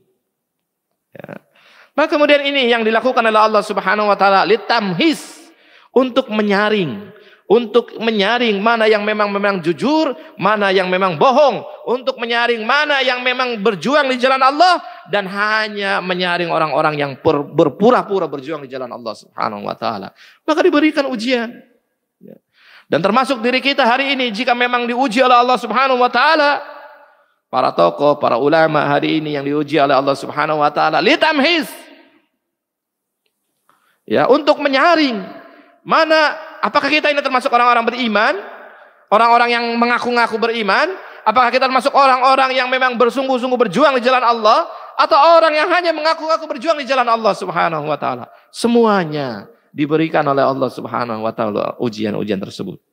Ya. Maka kemudian ini yang dilakukan oleh Allah Subhanahu wa taala, litamhis, untuk menyaring mana yang memang jujur, mana yang memang bohong, untuk menyaring mana yang memang berjuang di jalan Allah, dan hanya menyaring orang-orang yang berpura-pura berjuang di jalan Allah Subhanahu wa taala. Maka diberikan ujian. Dan termasuk diri kita hari ini, jika memang diuji oleh Allah Subhanahu wa taala, para tokoh, para ulama hari ini yang diuji oleh Allah Subhanahu wa taala, litamhis, ya, untuk menyaring mana, apakah kita ini termasuk orang-orang beriman, orang-orang yang mengaku-ngaku beriman, apakah kita termasuk orang-orang yang memang bersungguh-sungguh berjuang di jalan Allah, atau orang yang hanya mengaku-ngaku berjuang di jalan Allah Subhanahu wa taala. Semuanya diberikan oleh Allah Subhanahu wa taala ujian-ujian tersebut.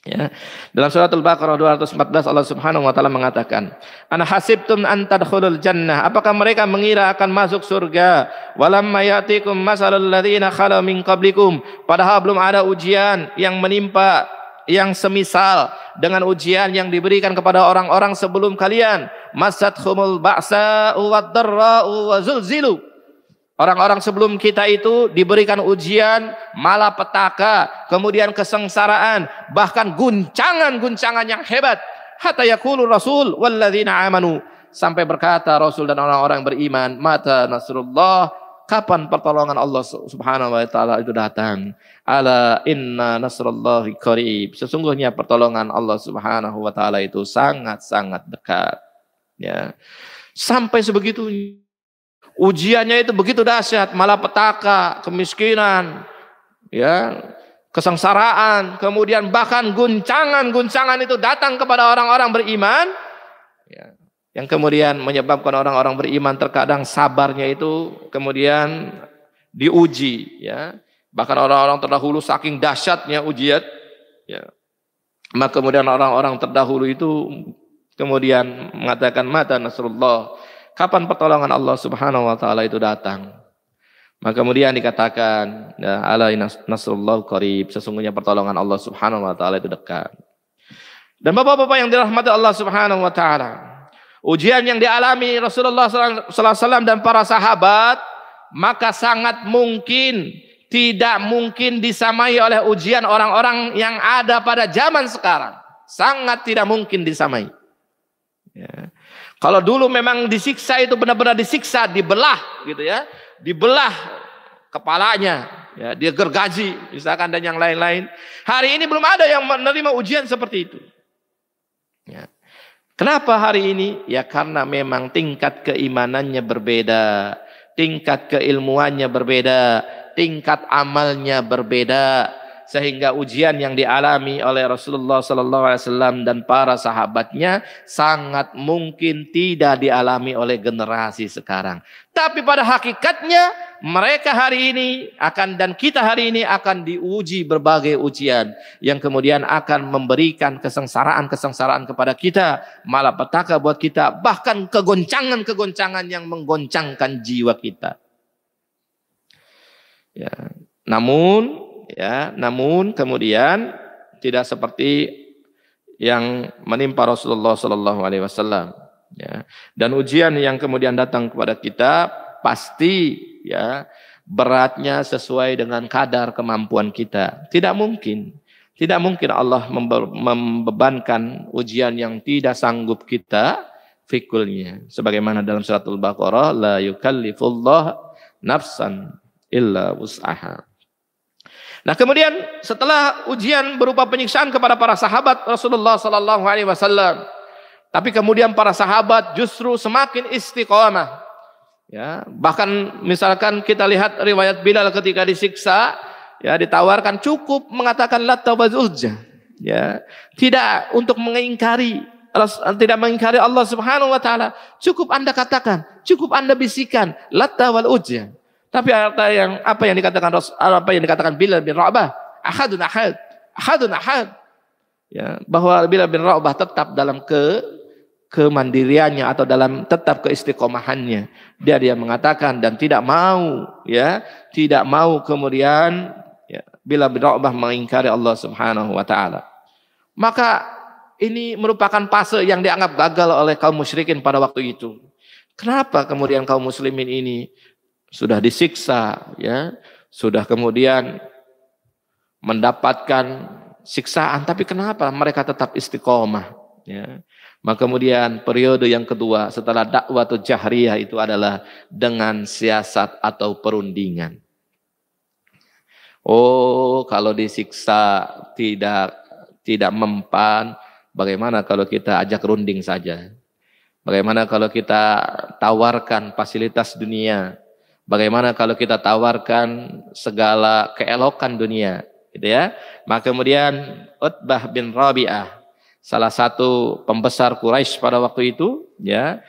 Ya. Dalam surat Al-Baqarah 214 Allah Subhanahu wa taala mengatakan, "Ana hasibtum an tadkhulul jannah." Apakah mereka mengira akan masuk surga? "Walamma ya'tikum masalul ladzina khalu min qablikum." Padahal belum ada ujian yang menimpa yang semisal dengan ujian yang diberikan kepada orang-orang sebelum kalian. "Masathumul ba'sa'u wad-dharra'u wa zulzilu." Orang-orang sebelum kita itu diberikan ujian, malapetaka, kemudian kesengsaraan, bahkan guncangan-guncangan yang hebat. Hatta yaqulu Rasul walladzina amanu, sampai berkata Rasul dan orang-orang beriman, mata nasrullah, kapan pertolongan Allah Subhanahu wa taala itu datang? Ala inna nasrullahi qarib. Sesungguhnya pertolongan Allah Subhanahu wa taala itu sangat-sangat dekat. Ya. Sampai sebegitunya. Ujiannya itu begitu dahsyat, malapetaka, kemiskinan, ya, kesengsaraan, kemudian bahkan guncangan-guncangan itu datang kepada orang-orang beriman, ya, yang kemudian menyebabkan orang-orang beriman terkadang sabarnya itu kemudian diuji, ya. Bahkan orang-orang terdahulu saking dahsyatnya ujian, ya, Maka kemudian orang-orang terdahulu itu kemudian mengatakan, mata Nasrullah, kapan pertolongan Allah Subhanahu wa taala itu datang? Maka kemudian dikatakan, ya, ala Nasrullah qarib, sesungguhnya pertolongan Allah Subhanahu wa taala itu dekat. Dan Bapak-bapak yang dirahmati Allah Subhanahu wa taala, ujian yang dialami Rasulullah sallallahu alaihi wasallam dan para sahabat, maka sangat mungkin, tidak mungkin disamai oleh ujian orang-orang yang ada pada zaman sekarang. Sangat tidak mungkin disamai. Ya. Kalau dulu memang disiksa itu benar-benar disiksa, dibelah gitu ya, dibelah kepalanya, ya, dia gergaji misalkan dan yang lain-lain. Hari ini belum ada yang menerima ujian seperti itu. Ya. Kenapa hari ini? Ya karena memang tingkat keimanannya berbeda, tingkat keilmuannya berbeda, tingkat amalnya berbeda, sehingga ujian yang dialami oleh Rasulullah SAW dan para sahabatnya sangat mungkin tidak dialami oleh generasi sekarang. Tapi pada hakikatnya mereka hari ini dan kita hari ini akan diuji berbagai ujian yang kemudian akan memberikan kesengsaraan kepada kita, malapetaka buat kita, bahkan kegoncangan yang menggoncangkan jiwa kita. Ya, namun kemudian tidak seperti yang menimpa Rasulullah Sallallahu Alaihi Wasallam. Ya. Dan ujian yang kemudian datang kepada kita pasti ya beratnya sesuai dengan kadar kemampuan kita. Tidak mungkin Allah membebankan ujian yang tidak sanggup kita fikulnya. Sebagaimana dalam surat Al-Baqarah, la yukallifullah nafsan illa wus'aha. Nah kemudian setelah ujian berupa penyiksaan kepada para sahabat Rasulullah Sallallahu Alaihi Wasallam, tapi kemudian para sahabat justru semakin istiqomah. Ya, bahkan misalkan kita lihat riwayat Bilal ketika disiksa, ya ditawarkan cukup mengatakan la tawazujja, ya tidak untuk mengingkari Allah Subhanahu Wa Taala, cukup Anda katakan, cukup Anda bisikan la tawal ujja. Tapi apa yang dikatakan Bilal bin Rabah, ahadun ahad, ya, bahwa Bilal bin Rabah tetap dalam kemandiriannya atau dalam tetap keistiqomahannya. Dia mengatakan dan tidak mau kemudian ya, Bilal bin Rabah mengingkari Allah Subhanahu wa taala. Maka ini merupakan fase yang dianggap gagal oleh kaum musyrikin pada waktu itu. Kenapa kemudian kaum muslimin ini sudah disiksa, ya, sudah kemudian mendapatkan siksaan, tapi kenapa mereka tetap istiqomah? Ya. Maka kemudian periode yang kedua setelah dakwah jahriyah itu adalah dengan siasat atau perundingan. Oh, kalau disiksa tidak mempan, bagaimana kalau kita ajak runding saja? Bagaimana kalau kita tawarkan fasilitas dunia? Bagaimana kalau kita tawarkan segala keelokan dunia, gitu ya? Maka kemudian Utbah bin Rabi'ah, salah satu pembesar Quraisy pada waktu itu, ya,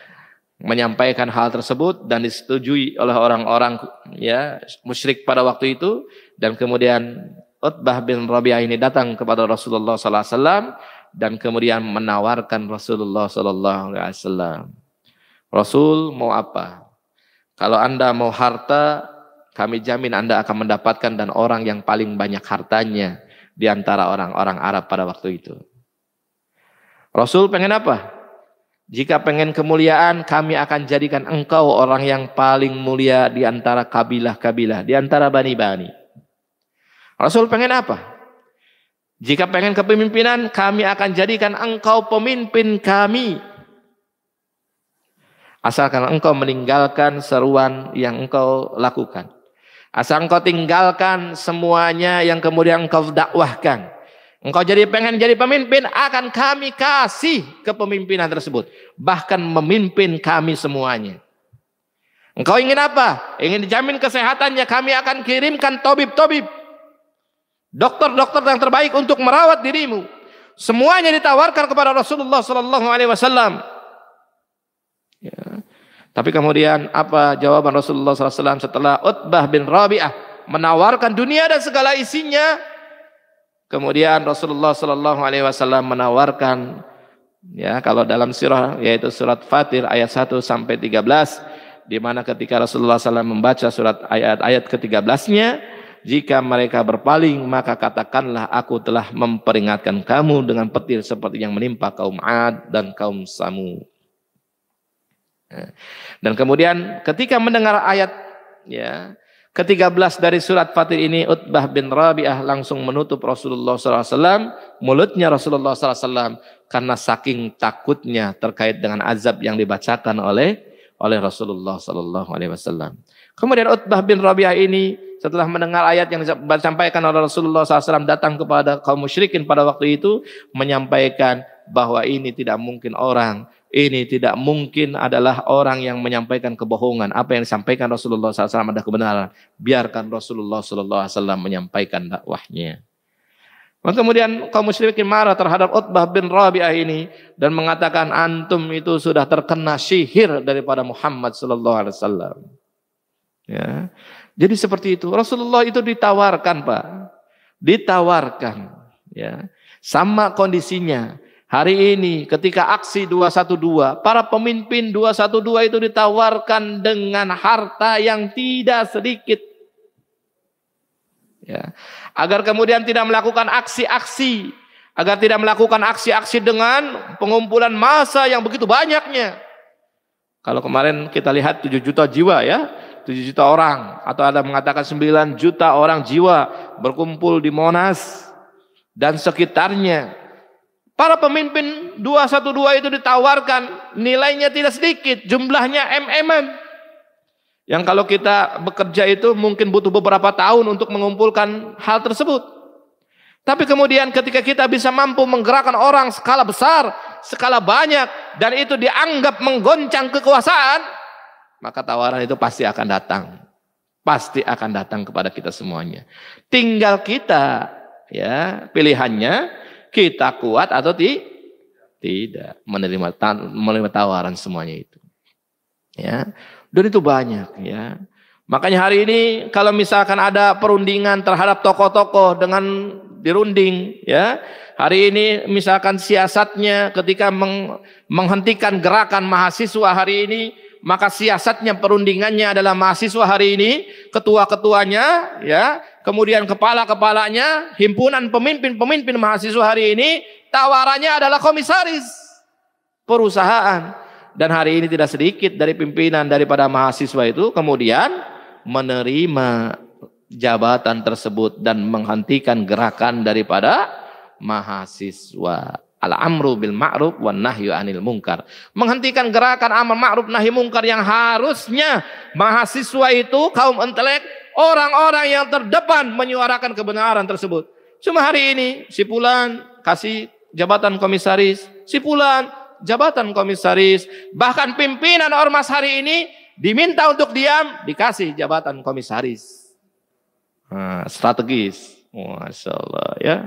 menyampaikan hal tersebut dan disetujui oleh orang-orang ya musyrik pada waktu itu. Dan kemudian Utbah bin Rabi'ah ini datang kepada Rasulullah SAW dan kemudian menawarkan Rasulullah SAW. Rasul mau apa? Kalau Anda mau harta, kami jamin Anda akan mendapatkan dan orang yang paling banyak hartanya di antara orang-orang Arab pada waktu itu. Rasul pengen apa? Jika pengen kemuliaan, kami akan jadikan engkau orang yang paling mulia di antara kabilah-kabilah, di antara bani-bani. Rasul pengen apa? Jika pengen kepemimpinan, kami akan jadikan engkau pemimpin kami. Asalkan engkau meninggalkan seruan yang engkau lakukan. Asal engkau tinggalkan semuanya yang kemudian engkau dakwahkan. Engkau pengen jadi pemimpin, akan kami kasih kepemimpinan tersebut. Bahkan memimpin kami semuanya. Engkau ingin apa? Ingin dijamin kesehatannya, kami akan kirimkan tabib-tabib. Dokter-dokter yang terbaik untuk merawat dirimu. Semuanya ditawarkan kepada Rasulullah SAW. Ya. Tapi kemudian apa jawaban Rasulullah SAW setelah Utbah bin Rabi'ah menawarkan dunia dan segala isinya? Kemudian Rasulullah Shallallahu Alaihi Wasallam menawarkan, ya, kalau dalam sirah yaitu surat Fatir ayat 1 sampai 13, di mana ketika Rasulullah SAW membaca surat ayat-ayat ke-13-nya, jika mereka berpaling maka katakanlah aku telah memperingatkan kamu dengan petir seperti yang menimpa kaum Ad dan kaum Samud. Dan kemudian ketika mendengar ayat, ya, ke-13 dari surat Fatir ini, Utbah bin Rabi'ah langsung menutup Rasulullah SAW, mulutnya Rasulullah SAW, karena saking takutnya terkait dengan azab yang dibacakan oleh Rasulullah SAW. Kemudian Utbah bin Rabi'ah ini setelah mendengar ayat yang disampaikan oleh Rasulullah SAW, datang kepada kaum musyrikin pada waktu itu, menyampaikan bahwa ini tidak mungkin adalah orang yang menyampaikan kebohongan. Apa yang disampaikan Rasulullah SAW adalah kebenaran. Biarkan Rasulullah SAW menyampaikan dakwahnya. Kemudian kaum musyrikin marah terhadap Utbah bin Rabi'ah ini dan mengatakan, antum itu sudah terkena sihir daripada Muhammad SAW. Ya. Jadi seperti itu. Rasulullah itu ditawarkan, Pak. Ditawarkan. Ya. Sama kondisinya. Hari ini ketika aksi 212, para pemimpin 212 itu ditawarkan dengan harta yang tidak sedikit. Ya. Agar kemudian tidak melakukan aksi-aksi. Agar tidak melakukan aksi-aksi dengan pengumpulan massa yang begitu banyaknya. Kalau kemarin kita lihat 7 juta jiwa, ya, 7 juta orang. Atau ada mengatakan 9 juta orang jiwa berkumpul di Monas dan sekitarnya. Para pemimpin 212 itu ditawarkan, nilainya tidak sedikit, jumlahnya MM. Yang kalau kita bekerja itu mungkin butuh beberapa tahun untuk mengumpulkan hal tersebut. Tapi kemudian ketika kita bisa mampu menggerakkan orang skala besar, skala banyak, dan itu dianggap menggoncang kekuasaan, maka tawaran itu pasti akan datang. Pasti akan datang kepada kita semuanya. Tinggal kita, ya, pilihannya, kita kuat atau tidak menerima tawaran semuanya itu. Ya. Dan itu banyak, ya. Makanya hari ini kalau misalkan ada perundingan terhadap tokoh-tokoh dengan dirunding, ya. Hari ini misalkan siasatnya ketika menghentikan gerakan mahasiswa hari ini, maka siasatnya perundingannya adalah mahasiswa hari ini, ketua-ketuanya, ya, kemudian kepala-kepalanya, himpunan pemimpin-pemimpin mahasiswa hari ini, tawarannya adalah komisaris perusahaan. Dan hari ini tidak sedikit dari pimpinan daripada mahasiswa itu kemudian menerima jabatan tersebut dan menghentikan gerakan daripada mahasiswa. Al-amru bil ma'ruf wan nahyu 'anil munkar. Menghentikan gerakan amar ma'ruf nahi munkar yang harusnya mahasiswa itu kaum intelek, orang-orang yang terdepan menyuarakan kebenaran tersebut. Cuma hari ini si fulan kasih jabatan komisaris, si fulan jabatan komisaris, bahkan pimpinan ormas hari ini diminta untuk diam, dikasih jabatan komisaris. Strategis. Masya Allah, ya.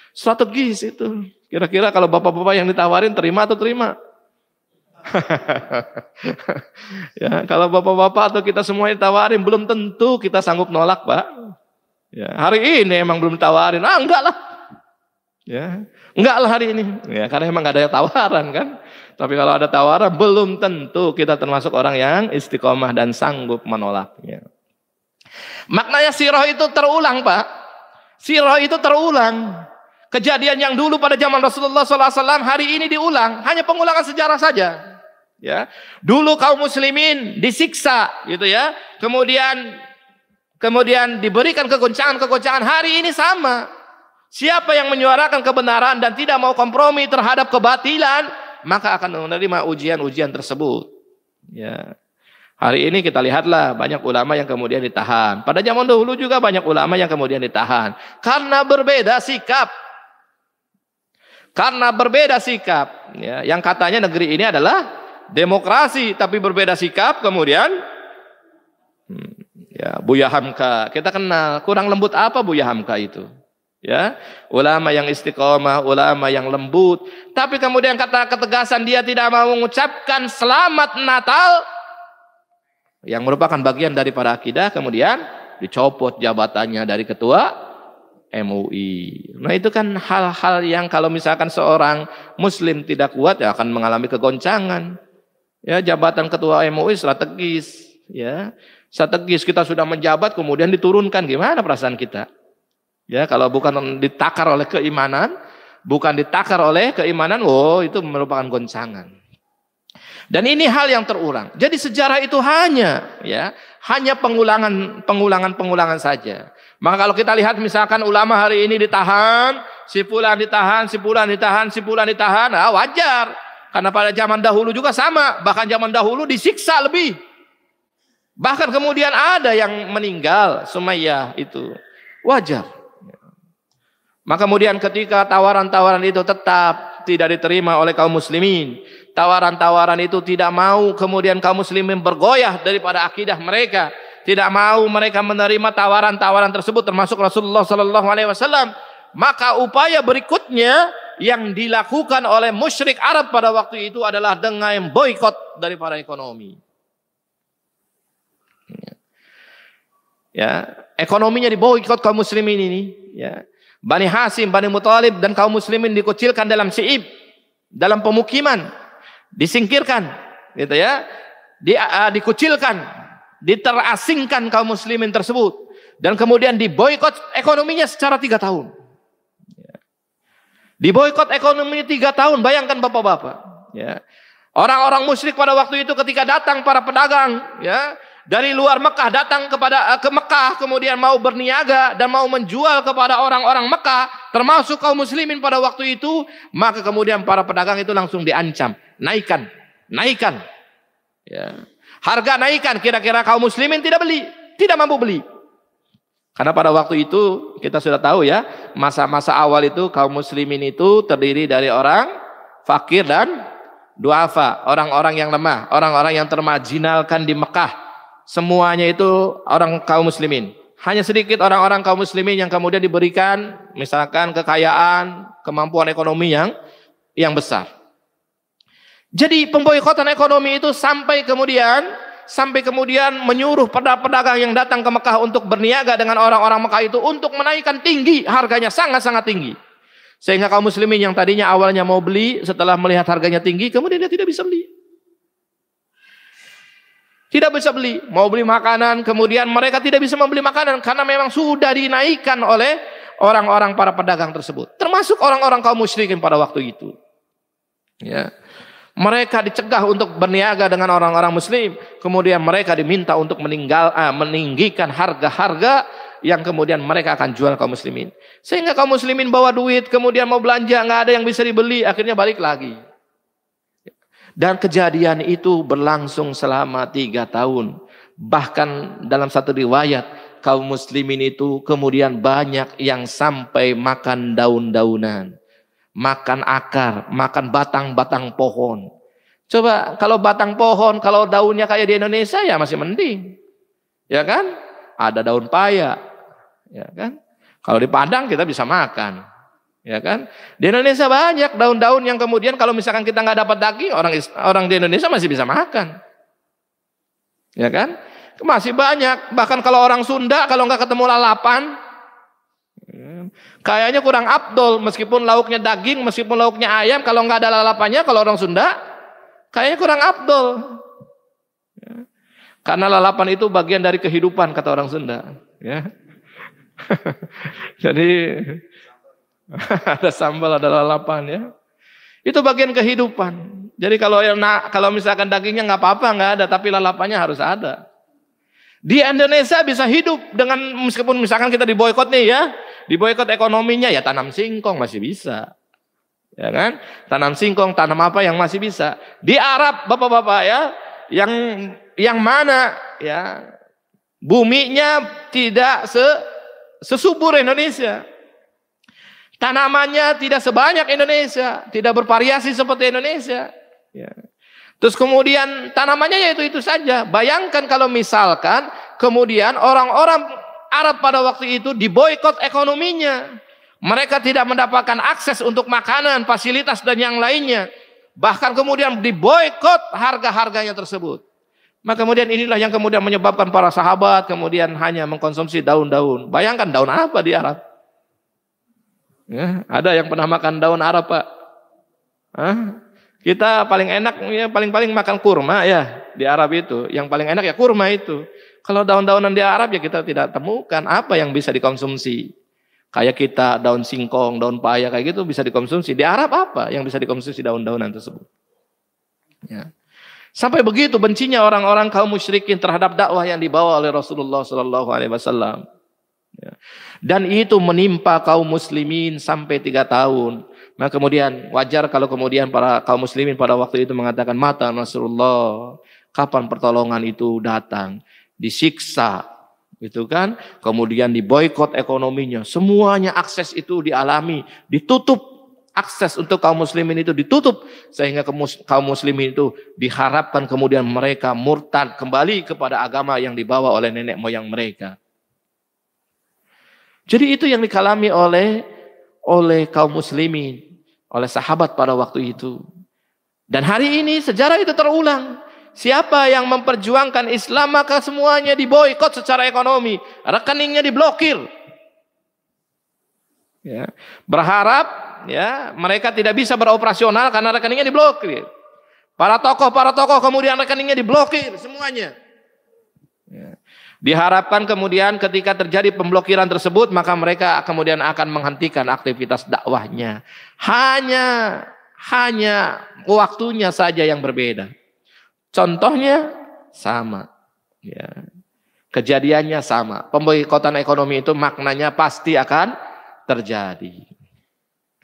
Strategis itu. Kira-kira kalau bapak-bapak yang ditawarin terima atau terima? Ya, kalau bapak-bapak atau kita semua ditawarin belum tentu kita sanggup nolak, Pak. Ya, hari ini emang belum ditawarin. Enggak lah. Ya, enggak lah hari ini. Ya, karena emang enggak ada tawaran kan. Tapi kalau ada tawaran belum tentu kita termasuk orang yang istiqomah dan sanggup menolaknya. Maknanya sirah itu terulang, Pak. Sirah itu terulang. Kejadian yang dulu pada zaman Rasulullah SAW hari ini diulang, hanya pengulangan sejarah saja. Ya, dulu kaum muslimin disiksa, gitu ya. Kemudian diberikan kegoncangan-kegoncangan. Hari ini sama. Siapa yang menyuarakan kebenaran dan tidak mau kompromi terhadap kebatilan, maka akan menerima ujian-ujian tersebut. Ya. Hari ini kita lihatlah banyak ulama yang kemudian ditahan. Pada zaman dahulu juga banyak ulama yang kemudian ditahan karena berbeda sikap. Karena berbeda sikap, ya, yang katanya negeri ini adalah demokrasi, tapi berbeda sikap, kemudian, ya, Buya Hamka, kita kenal, kurang lembut apa Buya Hamka itu, ya, ulama yang istiqomah, ulama yang lembut, tapi kemudian kata ketegasan dia tidak mau mengucapkan selamat Natal, yang merupakan bagian daripada akidah, kemudian dicopot jabatannya dari ketua MUI. Nah itu kan hal-hal yang kalau misalkan seorang muslim tidak kuat ya akan mengalami kegoncangan. Ya, jabatan ketua MUI strategis, ya. Strategis kita sudah menjabat kemudian diturunkan, gimana perasaan kita? Ya, kalau bukan ditakar oleh keimanan, oh itu merupakan goncangan. Dan ini hal yang terulang. Jadi sejarah itu hanya pengulangan saja. Maka kalau kita lihat misalkan ulama hari ini ditahan, si fulan ditahan, wajar. Karena pada zaman dahulu juga sama, bahkan zaman dahulu disiksa lebih. Bahkan kemudian ada yang meninggal, Sumayyah itu. Wajar. Maka kemudian ketika tawaran-tawaran itu tetap tidak diterima oleh kaum muslimin, tawaran-tawaran itu tidak mau kemudian kaum muslimin bergoyah daripada akidah mereka, tidak mau mereka menerima tawaran-tawaran tersebut termasuk Rasulullah sallallahu alaihi wasallam, maka upaya berikutnya yang dilakukan oleh musyrik Arab pada waktu itu adalah dengan boikot daripada ekonomi. Ya, ekonominya diboikot kaum muslimin ini, ya. Bani Hasim, Bani Muthalib dan kaum muslimin dikucilkan dalam syi'ib, dalam pemukiman, disingkirkan, gitu ya. Dikucilkan, diterasingkan kaum muslimin tersebut dan kemudian diboikot ekonominya secara 3 tahun. Diboikot ekonomi 3 tahun, bayangkan bapak-bapak. Ya. Orang-orang musyrik pada waktu itu ketika datang para pedagang, ya, dari luar Mekah datang ke Mekah, kemudian mau berniaga dan mau menjual kepada orang-orang Mekah, termasuk kaum muslimin pada waktu itu, maka kemudian para pedagang itu langsung diancam, naikkan. Ya. Harga naikkan, kira-kira kaum muslimin tidak mampu beli. Karena pada waktu itu kita sudah tahu ya, masa-masa awal itu kaum muslimin itu terdiri dari orang fakir dan duafa, orang-orang yang lemah, orang-orang yang termarginalkan di Mekah. Semuanya itu orang kaum muslimin. Hanya sedikit orang-orang kaum muslimin yang kemudian diberikan misalkan kekayaan, kemampuan ekonomi yang besar. Jadi pemboikotan ekonomi itu sampai kemudian menyuruh pedagang yang datang ke Mekah untuk berniaga dengan orang-orang Mekah itu untuk menaikkan tinggi harganya, sangat-sangat tinggi. Sehingga kaum muslimin yang tadinya awalnya mau beli, setelah melihat harganya tinggi, kemudian dia tidak bisa beli. Tidak bisa beli, mau beli makanan, kemudian mereka tidak bisa membeli makanan karena memang sudah dinaikkan oleh orang-orang para pedagang tersebut. Termasuk orang-orang kaum musyrikin pada waktu itu. Ya. Mereka dicegah untuk berniaga dengan orang-orang muslim, kemudian mereka diminta untuk meninggikan harga-harga yang kemudian mereka akan jual kaum muslimin. Sehingga kaum muslimin bawa duit, kemudian mau belanja, nggak ada yang bisa dibeli, akhirnya balik lagi. Dan kejadian itu berlangsung selama 3 tahun. Bahkan dalam satu riwayat, kaum muslimin itu kemudian banyak yang sampai makan daun-daunan, makan akar, makan batang-batang pohon. Coba kalau batang pohon, kalau daunnya kayak di Indonesia ya masih mending. Ya kan? Ada daun paya. Ya kan? Kalau di Padang kita bisa makan. Ya kan? Di Indonesia banyak daun-daun yang kemudian kalau misalkan kita nggak dapat daging, orang di Indonesia masih bisa makan. Ya kan? Masih banyak. Bahkan kalau orang Sunda kalau nggak ketemu lalapan, kayaknya kurang afdol, meskipun lauknya daging, meskipun lauknya ayam, kalau nggak ada lalapannya, kalau orang Sunda, kayaknya kurang afdol. Karena lalapan itu bagian dari kehidupan, kata orang Sunda. Ya. Jadi ada sambal, ada lalapan, ya. Itu bagian kehidupan. Jadi kalau misalkan dagingnya nggak apa-apa, nggak ada, tapi lalapannya harus ada. Di Indonesia bisa hidup dengan meskipun misalkan kita diboikot nih ya. Diboikot ekonominya ya tanam singkong masih bisa. Ya kan? Tanam singkong, tanam apa yang masih bisa. Di Arab Bapak-bapak ya, yang mana ya buminya tidak sesubur Indonesia. Tanamannya tidak sebanyak Indonesia, tidak bervariasi seperti Indonesia. Ya. Terus kemudian tanamannya ya itu saja. Bayangkan kalau misalkan kemudian orang-orang Arab pada waktu itu diboikot ekonominya. Mereka tidak mendapatkan akses untuk makanan, fasilitas dan yang lainnya. Bahkan kemudian diboikot harga-harganya tersebut. Maka kemudian inilah yang kemudian menyebabkan para sahabat kemudian hanya mengkonsumsi daun-daun. Bayangkan daun apa di Arab? Ya, ada yang pernah makan daun Arab, Pak? Hah? Kita paling enak ya paling-paling makan kurma ya di Arab itu. Yang paling enak ya kurma itu. Kalau daun-daunan di Arab ya kita tidak temukan apa yang bisa dikonsumsi. Kayak kita daun singkong, daun paya kayak gitu bisa dikonsumsi. Di Arab apa yang bisa dikonsumsi daun-daunan tersebut? Ya. Sampai begitu bencinya orang-orang kaum musyrikin terhadap dakwah yang dibawa oleh Rasulullah Sallallahu Alaihi Wasallam. Ya. Dan itu menimpa kaum muslimin sampai 3 tahun. Nah kemudian wajar kalau kemudian para kaum muslimin pada waktu itu mengatakan mata Rasulullah, kapan pertolongan itu datang? Disiksa, gitu kan? Kemudian diboikot ekonominya, semuanya akses itu dialami, ditutup akses untuk kaum muslimin itu ditutup sehingga kaum muslimin itu diharapkan kemudian mereka murtad kembali kepada agama yang dibawa oleh nenek moyang mereka. Jadi itu yang dikalami oleh kaum muslimin, oleh sahabat pada waktu itu. Dan hari ini sejarah itu terulang. Siapa yang memperjuangkan Islam maka semuanya diboikot secara ekonomi, rekeningnya diblokir. Ya, berharap ya mereka tidak bisa beroperasional karena rekeningnya diblokir. Para tokoh kemudian rekeningnya diblokir semuanya. Ya. Diharapkan kemudian ketika terjadi pemblokiran tersebut maka mereka kemudian akan menghentikan aktivitas dakwahnya. Hanya waktunya saja yang berbeda. Contohnya sama. Ya. Kejadiannya sama. Pemboikotan ekonomi itu maknanya pasti akan terjadi.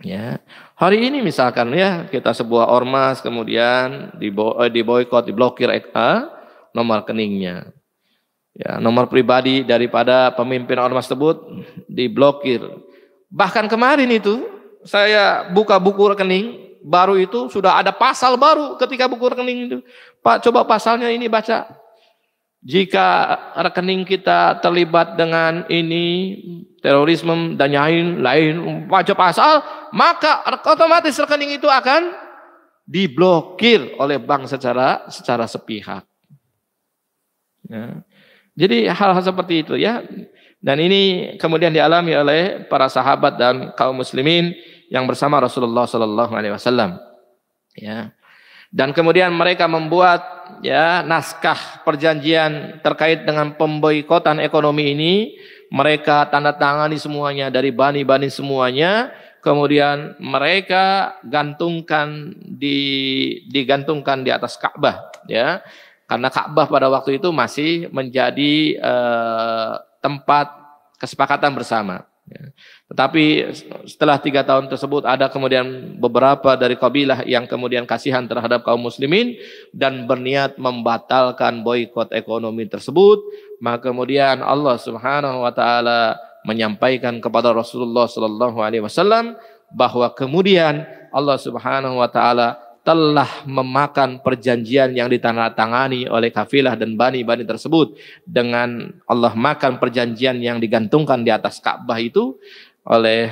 Ya. Hari ini misalkan ya kita sebuah ormas kemudian diboikot, diblokir nomor rekeningnya. Ya, nomor pribadi daripada pemimpin ormas tersebut diblokir. Bahkan kemarin itu saya buka buku rekening baru itu sudah ada pasal baru ketika buku rekening itu. Pak, coba pasalnya ini baca. Jika rekening kita terlibat dengan ini terorisme dan yang lain baca pasal, maka otomatis rekening itu akan diblokir oleh bank secara sepihak. Ya. Jadi hal-hal seperti itu ya. Dan ini kemudian dialami oleh para sahabat dan kaum muslimin yang bersama Rasulullah Sallallahu Alaihi Wasallam. Ya. Dan kemudian mereka membuat ya naskah perjanjian terkait dengan pemboikotan ekonomi ini. Mereka tanda tangani semuanya dari bani-bani semuanya. Kemudian mereka digantungkan di atas Ka'bah ya. Karena Ka'bah pada waktu itu masih menjadi tempat kesepakatan bersama. Ya. Tetapi setelah 3 tahun tersebut ada kemudian beberapa dari kabilah yang kemudian kasihan terhadap kaum muslimin dan berniat membatalkan boikot ekonomi tersebut. Maka kemudian Allah Subhanahu wa taala menyampaikan kepada Rasulullah sallallahu alaihi wasallam bahwa kemudian Allah Subhanahu wa taala telah memakan perjanjian yang ditandatangani oleh kafilah dan bani-bani tersebut. Dengan Allah makan perjanjian yang digantungkan di atas Ka'bah itu oleh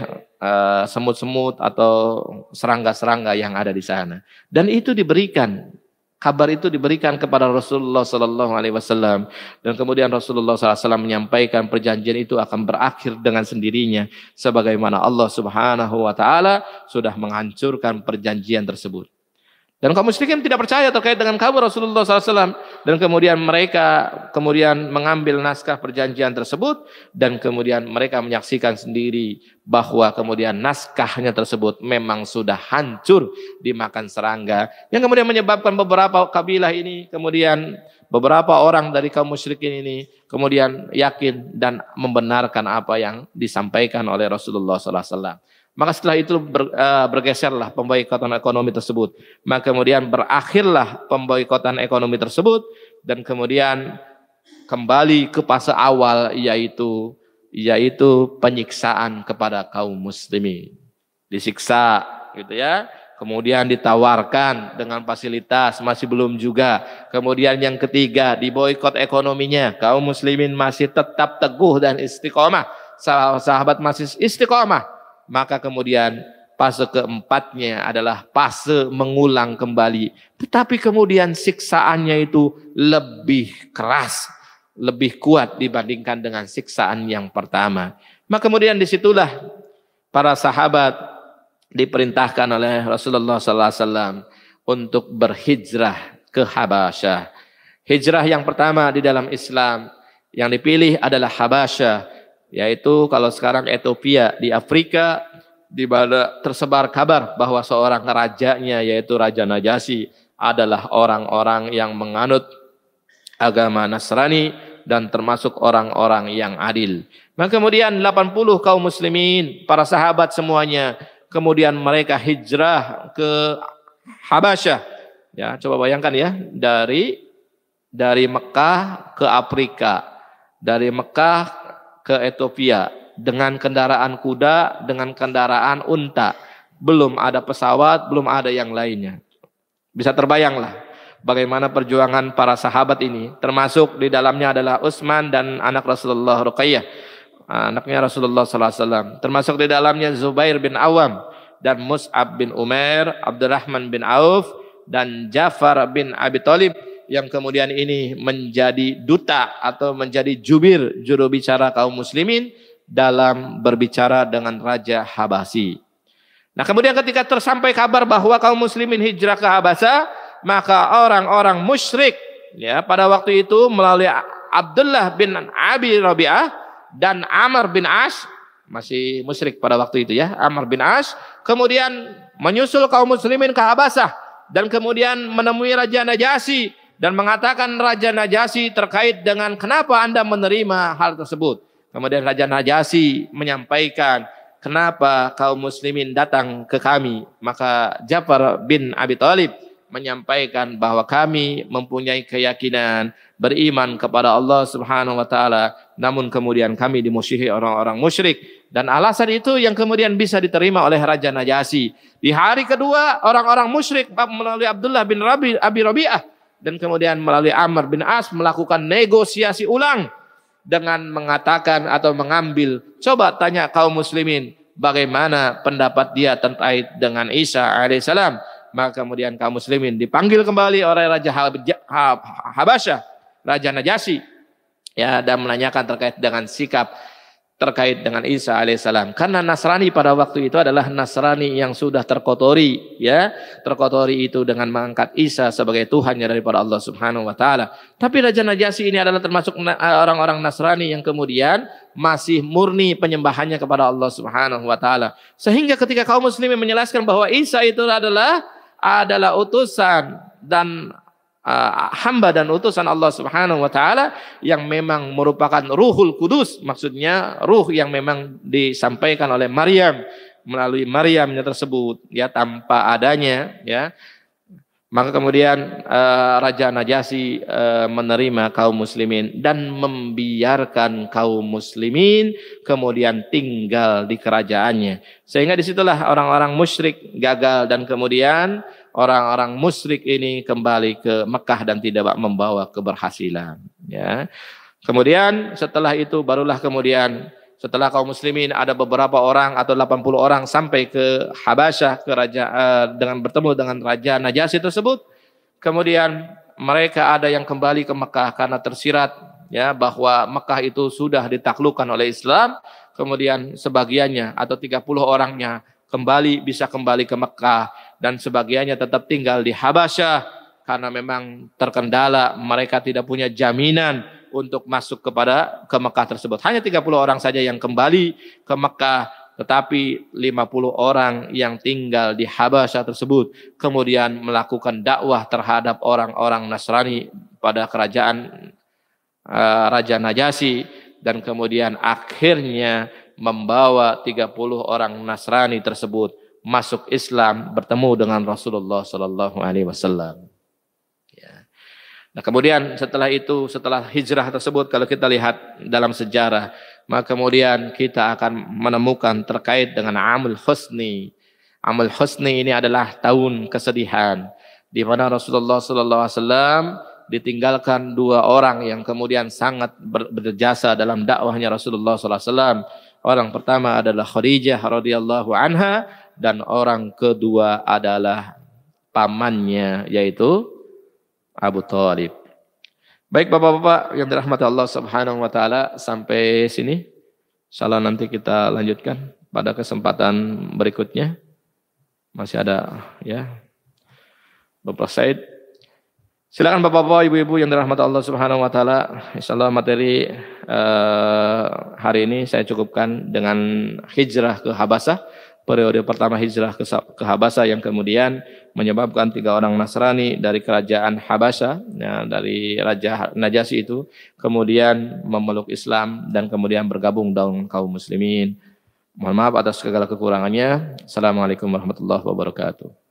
semut-semut atau serangga-serangga yang ada di sana. Dan itu diberikan, kabar itu diberikan kepada Rasulullah Sallallahu Alaihi Wasallam. Dan kemudian Rasulullah SAW menyampaikan perjanjian itu akan berakhir dengan sendirinya. Sebagaimana Allah Subhanahu Wa Taala sudah menghancurkan perjanjian tersebut. Dan kaum musyrikin tidak percaya terkait dengan kabar Rasulullah SAW. Dan kemudian mereka mengambil naskah perjanjian tersebut. Dan kemudian mereka menyaksikan sendiri bahwa kemudian naskahnya tersebut memang sudah hancur dimakan serangga. Yang kemudian menyebabkan beberapa kabilah ini, kemudian beberapa orang dari kaum musyrikin ini kemudian yakin dan membenarkan apa yang disampaikan oleh Rasulullah SAW. Maka setelah itu bergeserlah pemboikotan ekonomi tersebut. Maka kemudian berakhirlah pemboikotan ekonomi tersebut. Dan kemudian kembali ke fase awal yaitu penyiksaan kepada kaum muslimin. Disiksa gitu ya. Kemudian ditawarkan dengan fasilitas masih belum juga. Kemudian yang ketiga diboikot ekonominya. Kaum muslimin masih tetap teguh dan istiqomah. Sahabat masih istiqomah. Maka kemudian fase keempatnya adalah fase mengulang kembali. Tetapi kemudian siksaannya itu lebih keras, lebih kuat dibandingkan dengan siksaan yang pertama. Maka kemudian disitulah para sahabat diperintahkan oleh Rasulullah SAW untuk berhijrah ke Habasyah. Hijrah yang pertama di dalam Islam yang dipilih adalah Habasyah, yaitu kalau sekarang Ethiopia di Afrika, di mana tersebar kabar bahwa seorang rajanya yaitu Raja Najasyi adalah orang-orang yang menganut agama Nasrani dan termasuk orang-orang yang adil. Maka kemudian 80 kaum muslimin, para sahabat semuanya, kemudian mereka hijrah ke Habasyah. Ya, coba bayangkan ya, dari Mekah ke Afrika, dari Mekah ke Ethiopia dengan kendaraan kuda, dengan kendaraan unta. Belum ada pesawat, belum ada yang lainnya. Bisa terbayanglah bagaimana perjuangan para sahabat ini, termasuk di dalamnya adalah Utsman dan anak Rasulullah Ruqayyah, anaknya Rasulullah SAW. Termasuk di dalamnya Zubair bin Awam dan Mus'ab bin Umair, Abdurrahman bin Auf dan Ja'far bin Abi Thalib, yang kemudian ini menjadi duta atau menjadi juru bicara kaum muslimin dalam berbicara dengan Raja Habasyi. Nah, kemudian ketika tersampai kabar bahwa kaum muslimin hijrah ke Habasyah, maka orang-orang musyrik ya pada waktu itu melalui Abdullah bin Abi Rabi'ah dan Amr bin As, masih musyrik pada waktu itu ya, Amr bin As, kemudian menyusul kaum muslimin ke Habasyah dan kemudian menemui Raja Najasyi dan mengatakan Raja Najasyi terkait dengan kenapa Anda menerima hal tersebut. Kemudian Raja Najasyi menyampaikan, kenapa kaum muslimin datang ke kami? Maka Ja'far bin Abi Thalib menyampaikan bahwa kami mempunyai keyakinan beriman kepada Allah Subhanahu wa taala, namun kemudian kami dimusuhi orang-orang musyrik, dan alasan itu yang kemudian bisa diterima oleh Raja Najasyi. Di hari kedua orang-orang musyrik melalui Abdullah bin Abi Rabi'ah dan kemudian melalui Amr bin As melakukan negosiasi ulang dengan mengatakan atau mengambil, coba tanya kaum muslimin bagaimana pendapat dia terkait dengan Isa alaihissalam. Maka kemudian kaum muslimin dipanggil kembali oleh Raja Habasyah, Raja Najasyi, ya, dan menanyakan terkait dengan sikap terkait dengan Isa alaihissalam. Karena Nasrani pada waktu itu adalah Nasrani yang sudah terkotori, ya, terkotori itu dengan mengangkat Isa sebagai Tuhannya daripada Allah Subhanahu wa taala. Tapi Raja Najasyi ini adalah termasuk orang-orang Nasrani yang kemudian masih murni penyembahannya kepada Allah Subhanahu wa taala. Sehingga ketika kaum muslimin menjelaskan bahwa Isa itu adalah utusan dan hamba dan utusan Allah Subhanahu wa taala yang memang merupakan Ruhul Kudus, maksudnya ruh yang memang disampaikan oleh Maryam melalui Maryamnya tersebut, ya, tanpa adanya, ya. Maka kemudian Raja Najasyi menerima kaum muslimin dan membiarkan kaum muslimin kemudian tinggal di kerajaannya. Sehingga disitulah orang-orang musyrik gagal dan kemudian orang-orang musyrik ini kembali ke Mekah dan tidak membawa keberhasilan. Ya. Kemudian setelah itu barulah kemudian setelah kaum muslimin ada beberapa orang atau 80 orang sampai ke Habasyah, ke raja dengan bertemu dengan Raja Najasyi tersebut. Kemudian mereka ada yang kembali ke Mekah karena tersirat, ya, bahwa Mekah itu sudah ditaklukkan oleh Islam. Kemudian sebagiannya atau 30 orangnya bisa kembali ke Mekah dan sebagiannya tetap tinggal di Habasyah karena memang terkendala, mereka tidak punya jaminan untuk masuk ke Mekah tersebut. Hanya 30 orang saja yang kembali ke Mekah, tetapi 50 orang yang tinggal di Habasyah tersebut kemudian melakukan dakwah terhadap orang-orang Nasrani pada kerajaan Raja Najasyi dan kemudian akhirnya membawa 30 orang Nasrani tersebut masuk Islam, bertemu dengan Rasulullah sallallahu alaihi wasallam. Nah, kemudian setelah itu, setelah hijrah tersebut, kalau kita lihat dalam sejarah, maka kemudian kita akan menemukan terkait dengan Amul Husni. Amul Husni ini adalah tahun kesedihan, di mana Rasulullah SAW ditinggalkan dua orang yang kemudian sangat berjasa dalam dakwahnya Rasulullah SAW. Orang pertama adalah Khadijah radhiyallahu anha dan orang kedua adalah pamannya yaitu Abu Thalib. Baik Bapak-bapak yang dirahmati Allah Subhanahu wa taala, sampai sini. Insyaallah nanti kita lanjutkan pada kesempatan berikutnya. Masih ada ya Bapak Said. Silakan Bapak-bapak, Ibu-ibu yang dirahmati Allah Subhanahu wa taala. Insyaallah materi hari ini saya cukupkan dengan hijrah ke Habasah, periode pertama hijrah ke Habasah yang kemudian menyebabkan 3 orang Nasrani dari kerajaan Habasah, ya, dari Raja Najasyi itu kemudian memeluk Islam dan kemudian bergabung dengan kaum muslimin. Mohon maaf atas segala kekurangannya. Assalamualaikum warahmatullahi wabarakatuh.